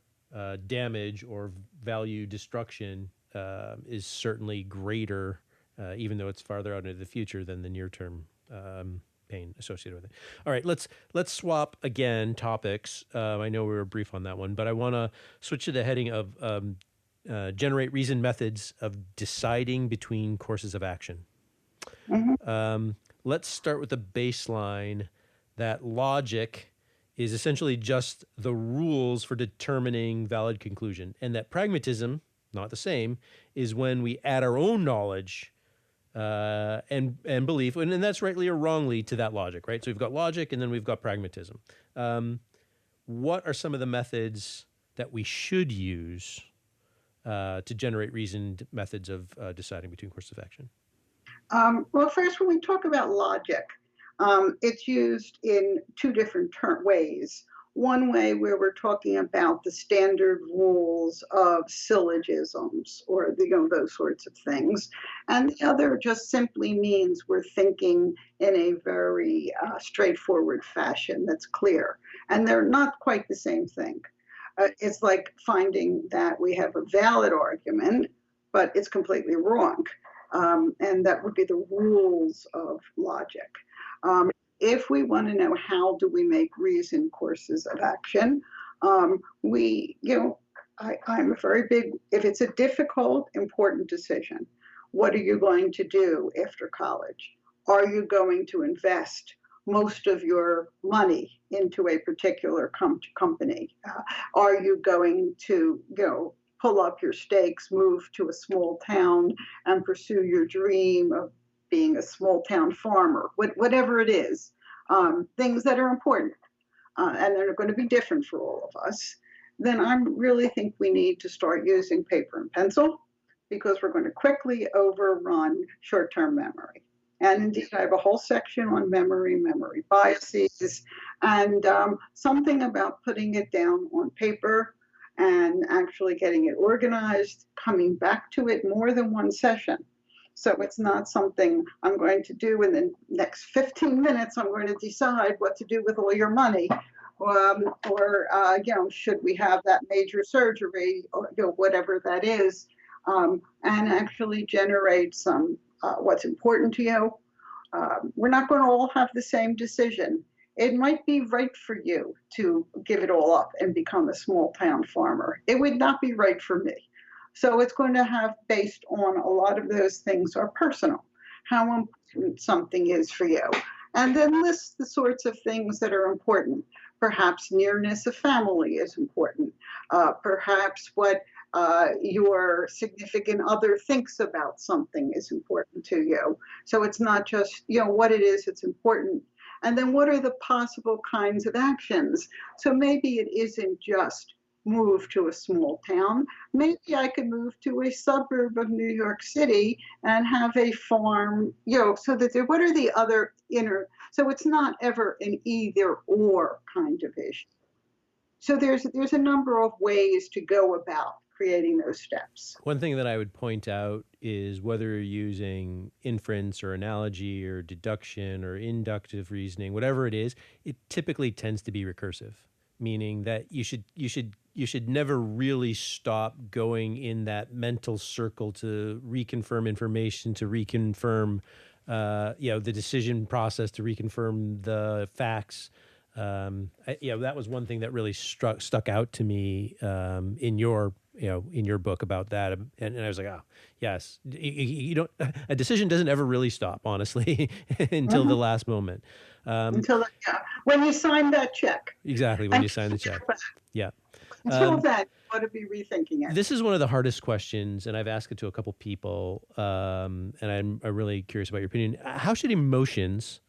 damage or value destruction is certainly greater, even though it's farther out into the future than the near term pain associated with it. All right, let's swap again topics. I know we were brief on that one, but I want to switch to the heading of generate reasoned methods of deciding between courses of action. Mm-hmm. Let's start with the baseline that logic is essentially just the rules for determining valid conclusion, and that pragmatism, not the same, is when we add our own knowledge and belief, and that's rightly or wrongly to that logic, right? So we've got logic and then we've got pragmatism. What are some of the methods that we should use to generate reasoned methods of deciding between courses of action? Well, first, when we talk about logic, it's used in two different ways. One way where we're talking about the standard rules of syllogisms or those sorts of things. And the other just simply means we're thinking in a very straightforward fashion that's clear. And they're not quite the same thing. It's like finding that we have a valid argument, but it's completely wrong. And that would be the rules of logic. if we want to know how do we make reasoned courses of action, I'm a very big, if it's a difficult, important decision, what are you going to do after college? Are you going to invest most of your money into a particular company? Are you going to, pull up your stakes, move to a small town and pursue your dream of being a small town farmer, whatever it is, things that are important, and they're going to be different for all of us, then I really think we need to start using paper and pencil, because we're going to quickly overrun short-term memory. And indeed, I have a whole section on memory biases, and something about putting it down on paper and actually getting it organized, coming back to it more than one session. So it's not something I'm going to do in the next 15 minutes. I'm going to decide what to do with all your money. Should we have that major surgery, or whatever that is, and actually generate some what's important to you. We're not going to all have the same decision. It might be right for you to give it all up and become a small town farmer. It would not be right for me. So it's going to have, based on a lot of those things are personal, how important something is for you. And then list the sorts of things that are important. Perhaps nearness of family is important. Perhaps what your significant other thinks about something is important to you. So it's not just, what it is, it's important. And then what are the possible kinds of actions? So maybe it isn't just move to a small town. Maybe I could move to a suburb of New York City and have a farm, so that what are the other so it's not ever an either or kind of issue. So there's a number of ways to go about creating those steps. One thing that I would point out is whether you're using inference or analogy or deduction or inductive reasoning, whatever it is, it typically tends to be recursive, meaning that you should never really stop going in that mental circle to reconfirm information, to reconfirm the decision process, to reconfirm the facts. That was one thing that really stuck out to me in your book about that, and I was like, oh yes, you don't. A decision doesn't ever really stop, honestly, until the last moment. When you sign that check. Exactly, when you sign the check. Yeah. Until then, you ought to be rethinking it. This is one of the hardest questions, and I've asked it to a couple people, and I'm really curious about your opinion. How should emotions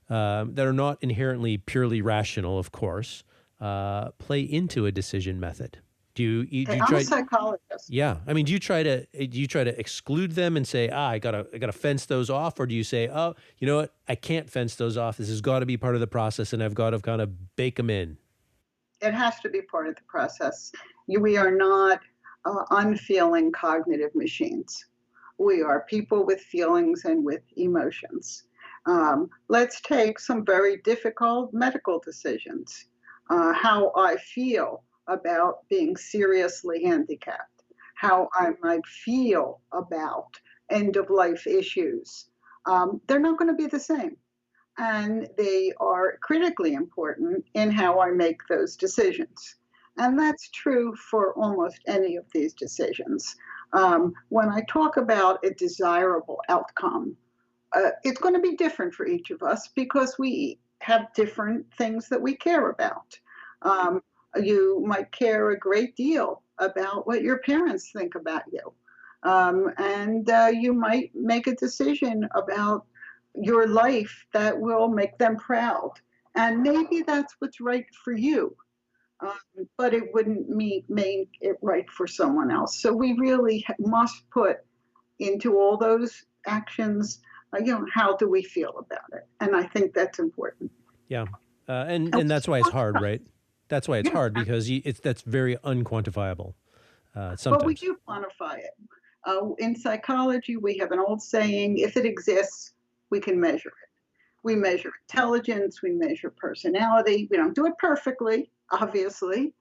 that are not inherently purely rational, of course, play into a decision method? Do you I'm try? A psychologist. Yeah, I mean, do you try to exclude them and say, I gotta fence those off, or do you say, oh, you know what, I can't fence those off. This has got to be part of the process, and I've got to kind of bake them in. It has to be part of the process. We are not unfeeling cognitive machines. We are people with feelings and with emotions. Let's take some very difficult medical decisions. How I feel about being seriously handicapped, how I might feel about end-of-life issues. They're not going to be the same. And they are critically important in how I make those decisions. And that's true for almost any of these decisions. When I talk about a desirable outcome, it's going to be different for each of us because we have different things that we care about. You might care a great deal about what your parents think about you. And you might make a decision about your life that will make them proud. And maybe that's what's right for you, but it wouldn't make it right for someone else. So we really must put into all those actions, how do we feel about it? And I think that's important. Yeah. And that's why it's hard, right? That's why it's hard, because that's very unquantifiable sometimes. But we do quantify it. In psychology, we have an old saying, if it exists, we can measure it. We measure intelligence, we measure personality. We don't do it perfectly, obviously,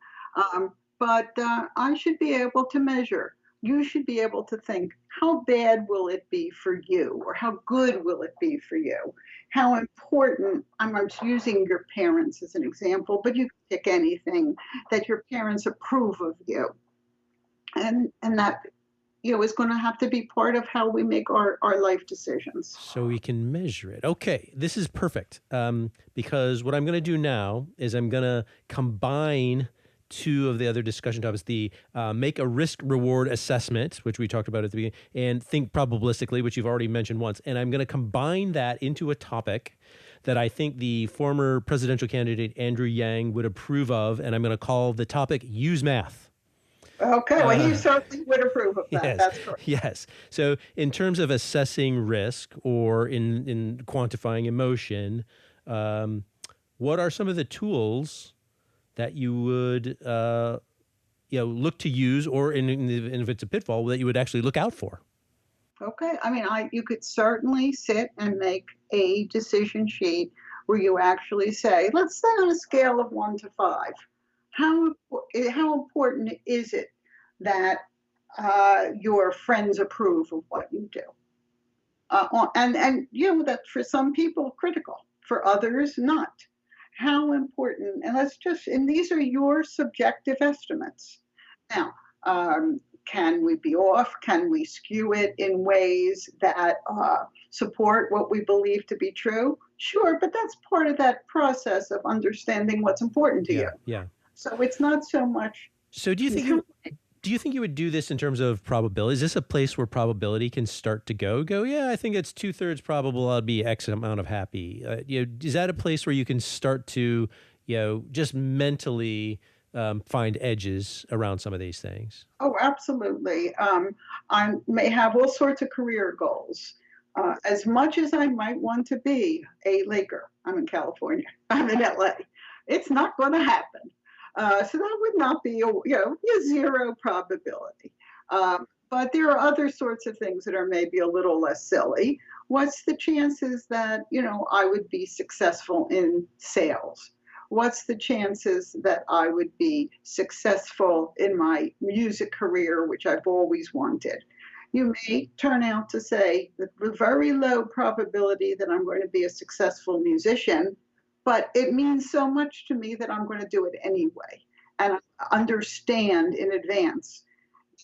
but I should be able to measure you should be able to think, how bad will it be for you? Or how good will it be for you? How important, I'm using your parents as an example, but you can pick anything that your parents approve of you. And that, is going to have to be part of how we make our life decisions. So we can measure it. Okay, this is perfect. Because what I'm going to do now is I'm going to combine two of the other discussion topics, the make a risk-reward assessment, which we talked about at the beginning, and think probabilistically, which you've already mentioned once. And I'm going to combine that into a topic that I think the former presidential candidate Andrew Yang would approve of, and I'm going to call the topic Use Math. Okay, well, he certainly would approve of that. Yes, that's correct. Yes. So in terms of assessing risk or in quantifying emotion, what are some of the tools that you would look to use, or if it's a pitfall, that you would actually look out for? Okay, I mean, you could certainly sit and make a decision sheet where you actually say, let's say on a scale of 1 to 5, how important is it that your friends approve of what you do? And that for some people critical, for others not. How important, and these are your subjective estimates. Now, can we be off? Can we skew it in ways that support what we believe to be true? Sure, but that's part of that process of understanding what's important to you. Yeah. So it's not so much. So do you think you would do this in terms of probability? Is this a place where probability can start to go, yeah, I think it's 2/3 probable I'll be X amount of happy. Is that a place where you can start to, just mentally find edges around some of these things? Oh, absolutely. I may have all sorts of career goals. As much as I might want to be a Laker, I'm in California, I'm in LA, it's not going to happen. So that would not be a zero probability. But there are other sorts of things that are maybe a little less silly. What's the chances that, I would be successful in sales? What's the chances that I would be successful in my music career, which I've always wanted? You may turn out to say the very low probability that I'm going to be a successful musician, but it means so much to me that I'm going to do it anyway. And I understand in advance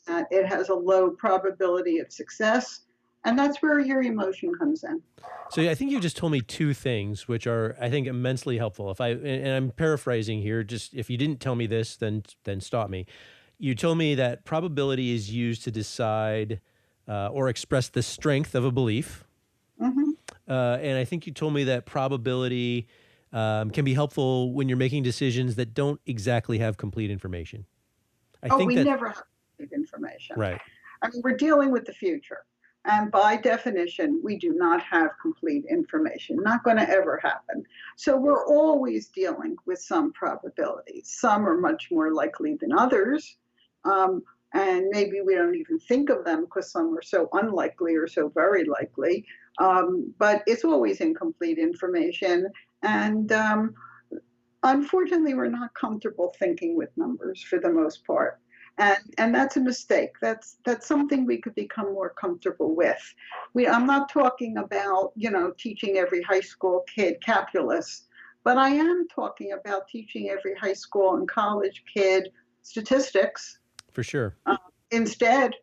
that it has a low probability of success. And that's where your emotion comes in. So I think you just told me two things, which are, I think, immensely helpful. And I'm paraphrasing here, just if you didn't tell me this, then stop me. You told me that probability is used to decide or express the strength of a belief. Mm-hmm. And I think you told me that probability can be helpful when you're making decisions that don't exactly have complete information. We never have complete information. Right. I mean, we're dealing with the future. And by definition, we do not have complete information. Not going to ever happen. So we're always dealing with some probabilities. Some are much more likely than others. And maybe we don't even think of them because some are so unlikely or so very likely. But it's always incomplete information. And unfortunately, we're not comfortable thinking with numbers for the most part. And that's a mistake. That's something we could become more comfortable with. I'm not talking about, teaching every high school kid calculus, but I am talking about teaching every high school and college kid statistics. For sure. Instead,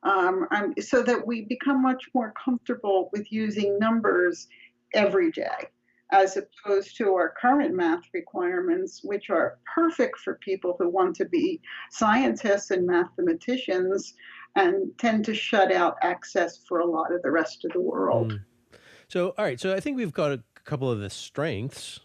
so that we become much more comfortable with using numbers every day, as opposed to our current math requirements, which are perfect for people who want to be scientists and mathematicians and tend to shut out access for a lot of the rest of the world. So, all right. So I think we've got a couple of the strengths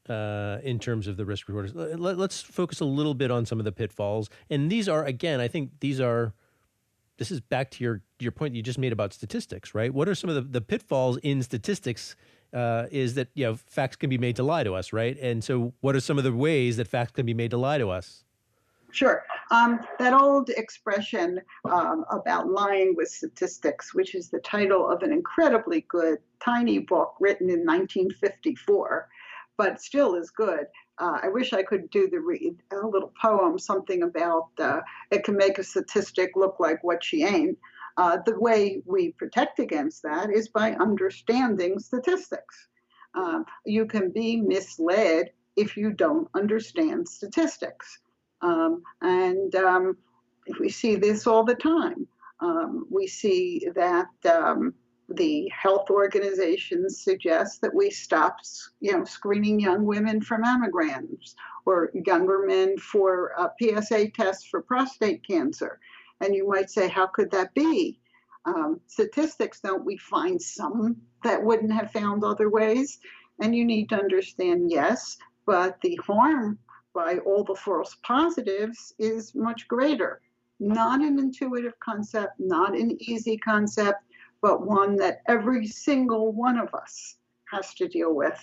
in terms of the risk reward. Let's focus a little bit on some of the pitfalls. And these are, again, I think this is back to your point you just made about statistics, right? What are some of the pitfalls in statistics? Is that, facts can be made to lie to us, right? And so what are some of the ways that facts can be made to lie to us? Sure. That old expression about lying with statistics, which is the title of an incredibly good, tiny book written in 1954, but still is good, I wish I could do the read, a little poem, something about it can make a statistic look like what she ain't. The way we protect against that is by understanding statistics. You can be misled if you don't understand statistics. And we see this all the time. We see that the health organizations suggest that we stop, screening young women for mammograms or younger men for PSA tests for prostate cancer. And you might say, how could that be? Statistics, don't we find some that wouldn't have found other ways? And you need to understand, yes, but the harm by all the false positives is much greater. Not an intuitive concept, not an easy concept, but one that every single one of us has to deal with.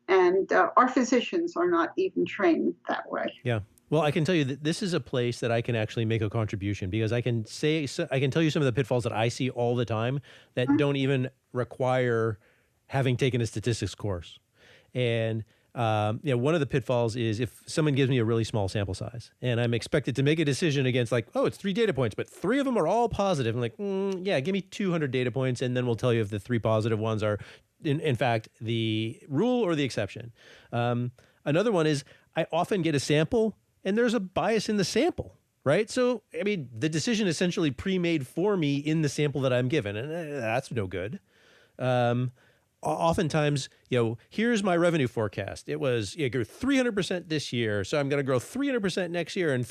And our physicians are not even trained that way. Yeah. Well, I can tell you that this is a place that I can actually make a contribution, because I can tell you some of the pitfalls that I see all the time that don't even require having taken a statistics course. And one of the pitfalls is if someone gives me a really small sample size and I'm expected to make a decision against, like, oh, it's 3 data points, but 3 of them are all positive. I'm like, yeah, give me 200 data points, and then we'll tell you if the 3 positive ones are, in fact, the rule or the exception. Another one is I often get a sample and there's a bias in the sample, right? So, I mean, the decision essentially pre-made for me in the sample that I'm given, and that's no good. Oftentimes, here's my revenue forecast. It was, grew 300% this year, so I'm going to grow 300% next year, and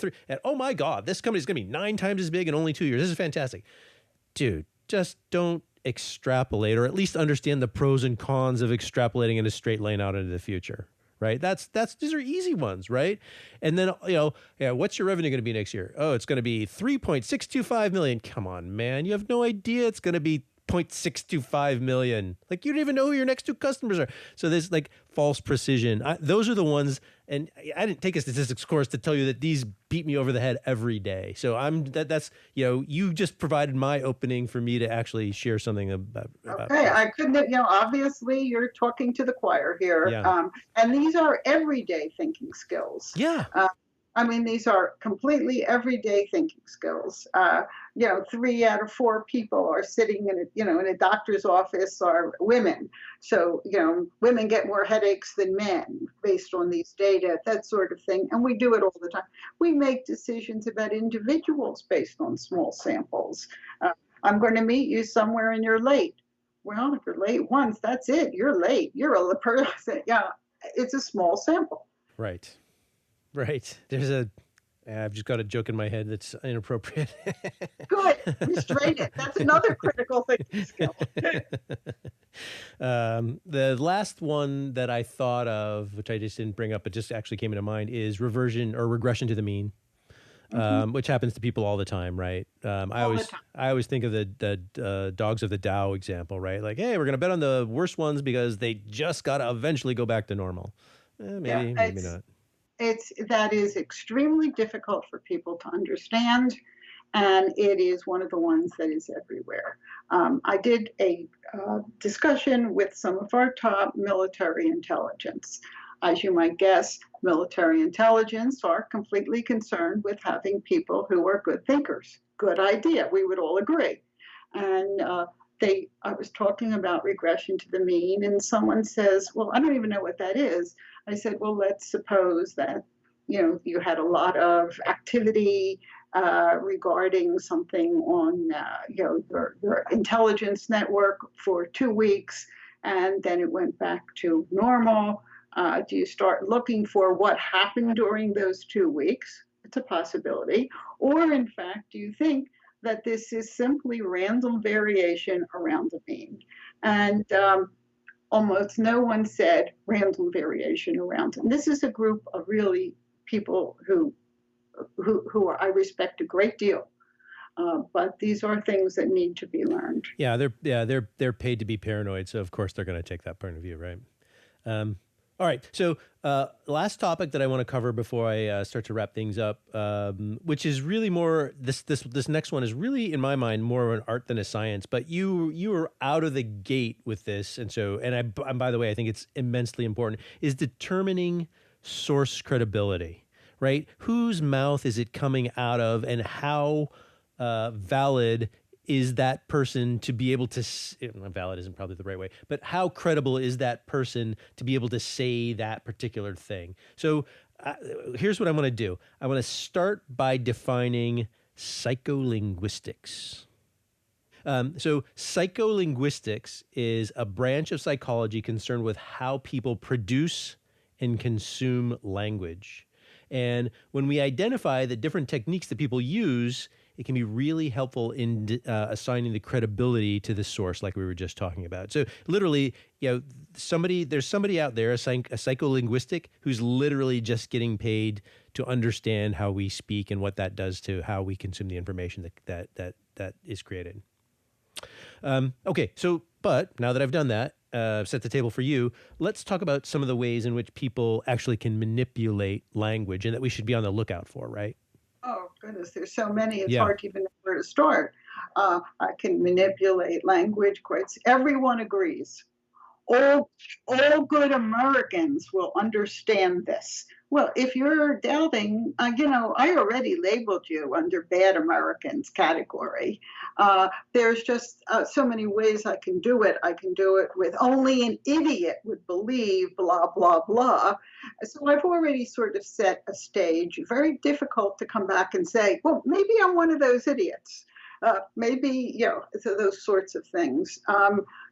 oh my God, this company's going to be 9 times as big in only 2 years. This is fantastic. Dude, just don't extrapolate, or at least understand the pros and cons of extrapolating in a straight line out into the future. Right. These are easy ones. Right. And then, what's your revenue going to be next year? Oh, it's going to be 3.625 million. Come on, man. You have no idea it's going to be 0.625 million. Like, you don't even know who your next 2 customers are. So there's like false precision. Those are the ones. And I didn't take a statistics course to tell you that these beat me over the head every day. So that's you just provided my opening for me to actually share something about okay, this. I couldn't, obviously you're talking to the choir here. Yeah. And these are everyday thinking skills. Yeah. These are completely everyday thinking skills. 3 out of 4 people are sitting in a doctor's office are women. So, women get more headaches than men based on these data, that sort of thing. And we do it all the time. We make decisions about individuals based on small samples. I'm going to meet you somewhere and you're late. Well, if you're late once, that's it. You're late. You're a person. Yeah, it's a small sample. Right. Right. I've just got a joke in my head that's inappropriate. Good. Restrain it. That's another critical thinking skill. The last one that I thought of, which I just didn't bring up, but just actually came into mind, is reversion or regression to the mean, which happens to people all the time, right? I always think of the dogs of the Dow example, right? Like, hey, we're going to bet on the worst ones because they just got to eventually go back to normal. Maybe not. That is extremely difficult for people to understand, and it is one of the ones that is everywhere. I did a discussion with some of our top military intelligence. As you might guess, military intelligence are completely concerned with having people who are good thinkers. Good idea, we would all agree. And I was talking about regression to the mean, and someone says, well, I don't even know what that is. I said, well, let's suppose that, you had a lot of activity regarding something on, your intelligence network for 2 weeks, and then it went back to normal. Do you start looking for what happened during those 2 weeks? It's a possibility. Or, in fact, do you think that this is simply random variation around the mean? And almost no one said random variation around. And this is a group of really people who I respect a great deal. But these are things that need to be learned. Yeah, they're paid to be paranoid, so of course they're going to take that point of view, right? All right. So last topic that I want to cover before I start to wrap things up, which is really more, this next one is really, in my mind, more of an art than a science. But you were out of the gate with this. And by the way, I think it's immensely important, is determining source credibility, right? Whose mouth is it coming out of, and how valid is that person to be able to, valid isn't probably the right way, but how credible is that person to be able to say that particular thing? So here's what I'm going to do. I want to start by defining psycholinguistics. So psycholinguistics is a branch of psychology concerned with how people produce and consume language. And when we identify the different techniques that people use, it can be really helpful in assigning the credibility to the source, like we were just talking about. So literally, there's somebody out there, a psycholinguistic, who's literally just getting paid to understand how we speak and what that does to how we consume the information that is created. Okay, but now that I've done that, set the table for you, let's talk about some of the ways in which people actually can manipulate language and that we should be on the lookout for, right? Oh, goodness, there's so many, it's hard to even know where to start. I can manipulate language. Everyone agrees. All good Americans will understand this. Well, if you're doubting, I already labeled you under bad Americans category. There's just so many ways I can do it. I can do it with only an idiot would believe, blah, blah, blah. So I've already sort of set a stage. Very difficult to come back and say, well, maybe I'm one of those idiots. Maybe, so those sorts of things.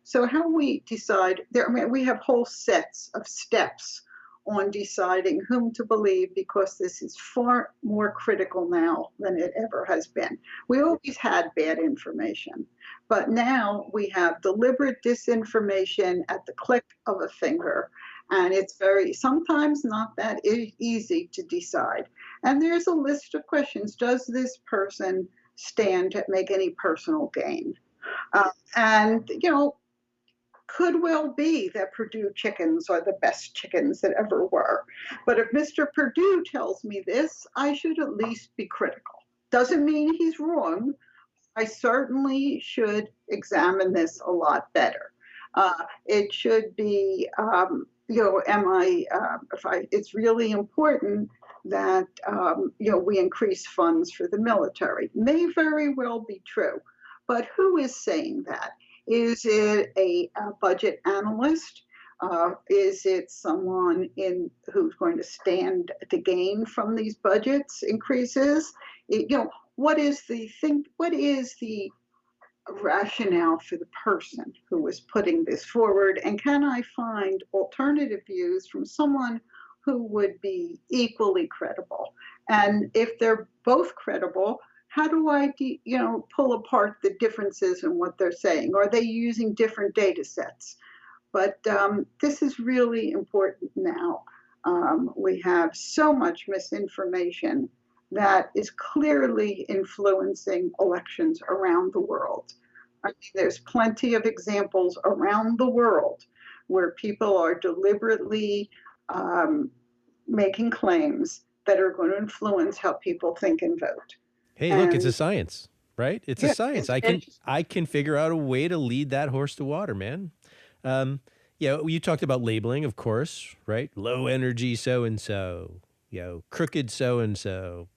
So how we decide, we have whole sets of steps on deciding whom to believe, because this is far more critical now than it ever has been. We always had bad information, but now we have deliberate disinformation at the click of a finger. And it's sometimes not that easy to decide. And there's a list of questions. Does this person stand to make any personal gain? Could well be that Purdue chickens are the best chickens that ever were. But if Mr. Purdue tells me this, I should at least be critical. Doesn't mean he's wrong. I certainly should examine this a lot better. It should be, it's really important that, we increase funds for the military. May very well be true, but who is saying that? Is it a budget analyst? Is it someone who's going to stand to gain from these budgets increases? What is the rationale for the person who is putting this forward? And can I find alternative views from someone who would be equally credible? And if they're both credible, how do I, pull apart the differences in what they're saying? Are they using different data sets? But this is really important now. We have so much misinformation that is clearly influencing elections around the world. I mean, there's plenty of examples around the world where people are deliberately making claims that are going to influence how people think and vote. Hey, look, it's a science, right? It's a science. I can figure out a way to lead that horse to water, man. You talked about labeling, of course, right? Low energy so-and-so, crooked so-and-so.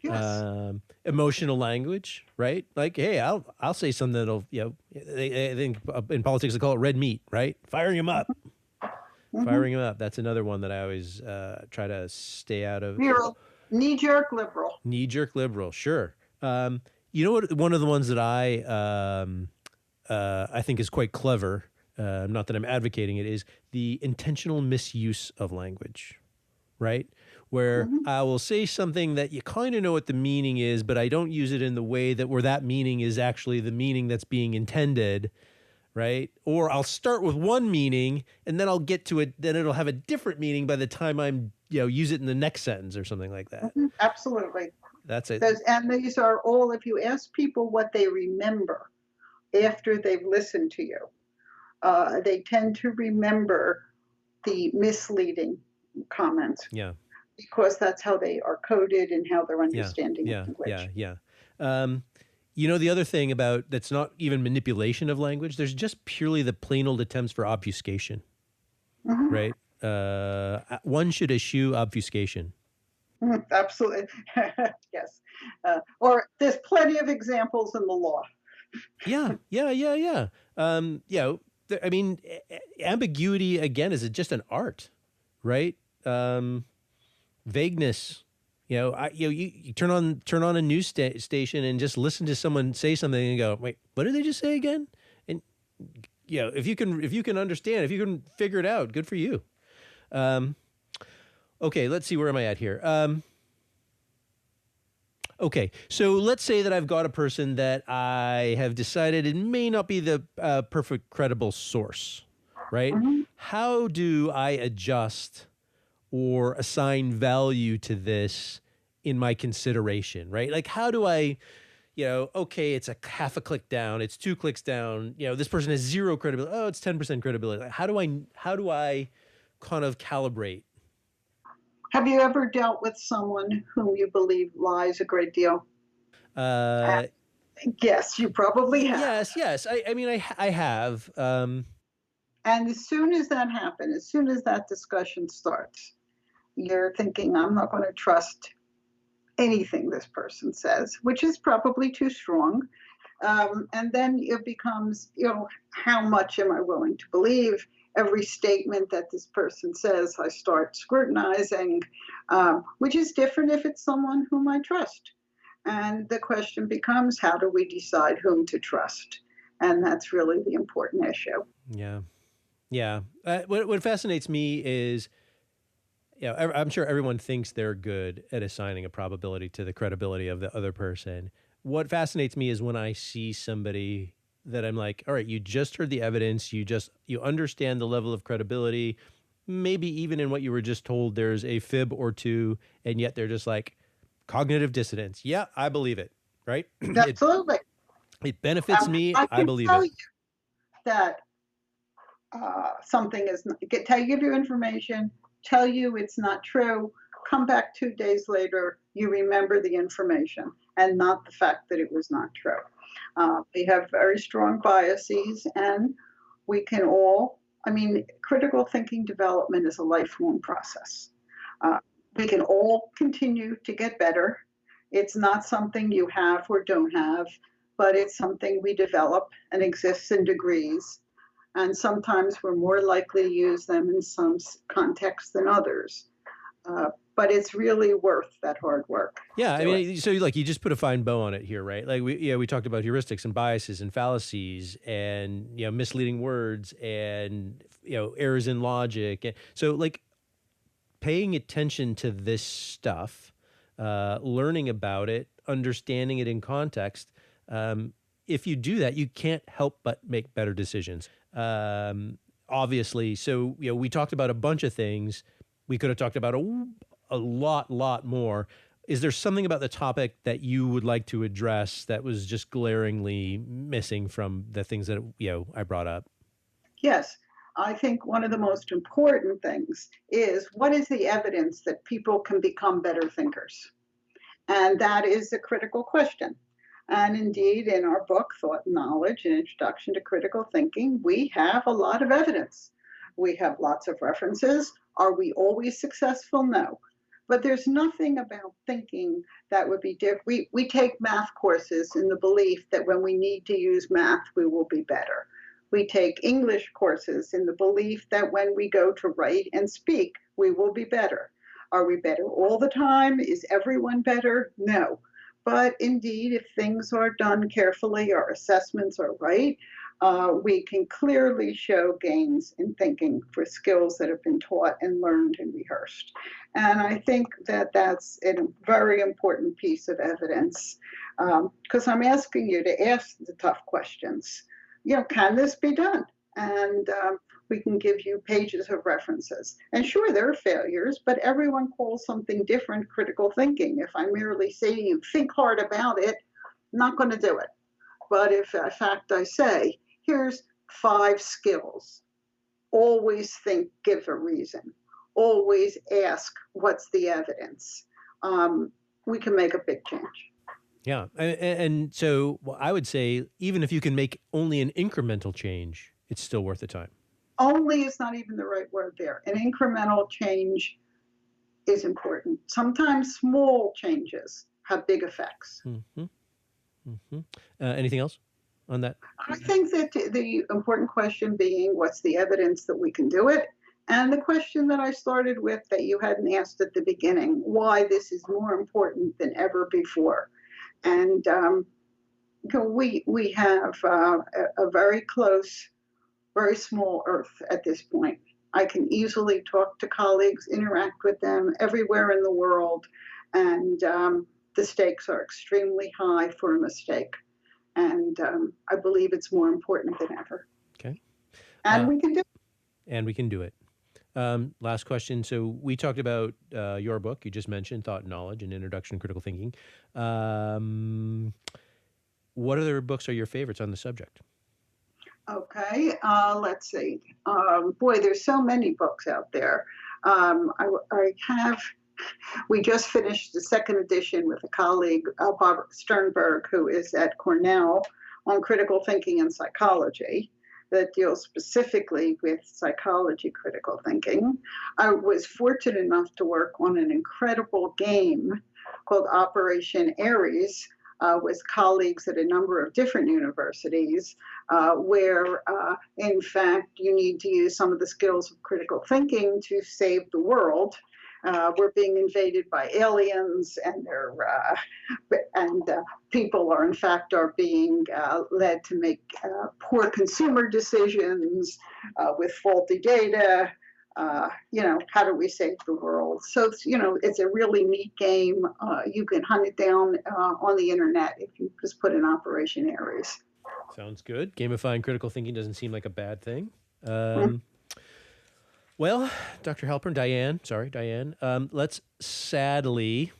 Yes. Emotional language, right? Like, hey, I'll say something that'll, I think in politics they call it red meat, right? Firing him up. Mm-hmm. Firing him up. That's another one that I always try to stay out of. Knee-jerk liberal. Knee-jerk liberal, sure. You know what? One of the ones that I think is quite clever, not that I'm advocating it, is the intentional misuse of language, right? Where I will say something that you kind of know what the meaning is, but I don't use it in the way where that meaning is actually the meaning that's being intended, right? Or I'll start with one meaning and then I'll get to it, then it'll have a different meaning by the time I'm, use it in the next sentence or something like that. Mm-hmm. Absolutely. That's it. And these are all, if you ask people what they remember after they've listened to you, they tend to remember the misleading comments. Yeah. Because that's how they are coded and how they're understanding language. Yeah. The other thing that's not even manipulation of language, there's just purely the plain old attempts for obfuscation, right? One should eschew obfuscation. Absolutely. Yes. Or there's plenty of examples in the law. Yeah. I mean, ambiguity again is just an art, right? Vagueness. You turn on a news station and just listen to someone say something and go, wait, what did they just say again? And if you can understand, if you can figure it out, good for you. Okay, let's see, where am I at here? Okay, so let's say that I've got a person that I have decided it may not be the perfect credible source, right? Mm-hmm. How do I adjust or assign value to this in my consideration, right? Like, how do I, okay, it's a half a click down, it's 2 clicks down, this person has 0 credibility. Oh, it's 10% credibility. Like, how do I kind of calibrate? Have you ever dealt with someone whom you believe lies a great deal? Yes, you probably have. Yes. I mean, I have. And as soon as that happens, as soon as that discussion starts, you're thinking, I'm not going to trust anything this person says, which is probably too strong. And then it becomes, how much am I willing to believe? Every statement that this person says, I start scrutinizing, which is different if it's someone whom I trust. And the question becomes, how do we decide whom to trust? And that's really the important issue. Yeah. What fascinates me is, I'm sure everyone thinks they're good at assigning a probability to the credibility of the other person. What fascinates me is when I see somebody that I'm like, all right, you just heard the evidence, you understand the level of credibility, maybe even in what you were just told, there's a fib or two, and yet they're just like, cognitive dissonance. Yeah, I believe it, right? Absolutely. It benefits me. I believe tell it. You that something is, give you information, tell you it's not true, come back 2 days later, you remember the information and not the fact that it was not true. We have very strong biases, and we can all, critical thinking development is a lifelong process. We can all continue to get better. It's not something you have or don't have, but it's something we develop and exists in degrees. And sometimes we're more likely to use them in some contexts than others. But it's really worth that hard work. Yeah, so like you just put a fine bow on it here, right? Like we talked about heuristics and biases and fallacies and misleading words and errors in logic. So like paying attention to this stuff, learning about it, understanding it in context. If you do that, you can't help but make better decisions. Obviously, so we talked about a bunch of things. We could have talked about a lot more. Is there something about the topic that you would like to address that was just glaringly missing from the things that I brought up? Yes, I think one of the most important things is, what is the evidence that people can become better thinkers? And that is a critical question. And indeed, in our book, Thought and Knowledge, An Introduction to Critical Thinking, we have a lot of evidence. We have lots of references. Are we always successful? No. But there's nothing about thinking that would be different. We take math courses in the belief that when we need to use math, we will be better. We take English courses in the belief that when we go to write and speak, we will be better. Are we better all the time? Is everyone better? No. But indeed, if things are done carefully, our assessments are right, we can clearly show gains in thinking for skills that have been taught and learned and rehearsed. And I think that that's a very important piece of evidence, because I'm asking you to ask the tough questions. Can this be done? And we can give you pages of references. And sure, there are failures, but everyone calls something different critical thinking. If I merely say to you, think hard about it, I'm not going to do it. But if, in fact, I say, here's 5 skills. Always think, give a reason. Always ask, what's the evidence? We can make a big change. Yeah. And so I would say, even if you can make only an incremental change, it's still worth the time. Only is not even the right word there. An incremental change is important. Sometimes small changes have big effects. Mm-hmm. Mm-hmm. Anything else on that? I think that the important question being, what's the evidence that we can do it? And the question that I started with that you hadn't asked at the beginning, why this is more important than ever before. And we have a very close, very small Earth at this point. I can easily talk to colleagues, interact with them everywhere in the world, and the stakes are extremely high for a mistake. And I believe it's more important than ever. Okay. And we can do it. And we can do it. Last question. So we talked about your book. You just mentioned Thought and Knowledge, an Introduction to Critical Thinking. What other books are your favorites on the subject? Okay, let's see. Boy, there's so many books out there. We just finished the second edition with a colleague, Bob Sternberg, who is at Cornell, on critical thinking and psychology that deals specifically with psychology critical thinking. I was fortunate enough to work on an incredible game called Operation Aries, with colleagues at a number of different universities, where, in fact, you need to use some of the skills of critical thinking to save the world. We're being invaded by aliens, and people are, in fact, being led to make poor consumer decisions with faulty data. How do we save the world? So, it's a really neat game. You can hunt it down on the internet if you just put in Operation Aries. Sounds good. Gamifying critical thinking doesn't seem like a bad thing. Well, Dr. Halpern, Diane, let's sadly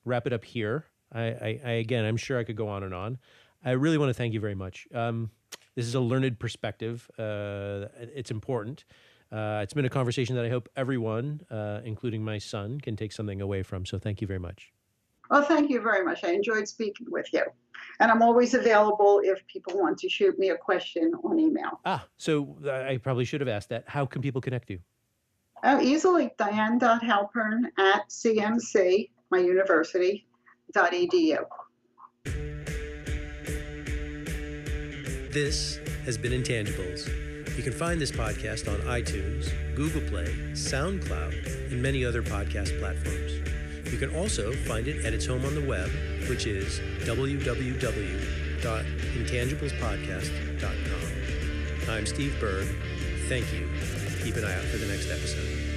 wrap it up here. Again, I'm sure I could go on and on. I really want to thank you very much. This is a learned perspective. It's important. It's been a conversation that I hope everyone, including my son, can take something away from. So thank you very much. Well, thank you very much. I enjoyed speaking with you. And I'm always available if people want to shoot me a question on email. So I probably should have asked that. How can people connect you? Easily, Diane.Halpern@CMC, my university.edu. This has been Intangibles. You can find this podcast on iTunes, Google Play, SoundCloud, and many other podcast platforms. You can also find it at its home on the web, which is www.intangiblespodcast.com. I'm Steve Berg. Thank you. Keep an eye out for the next episode.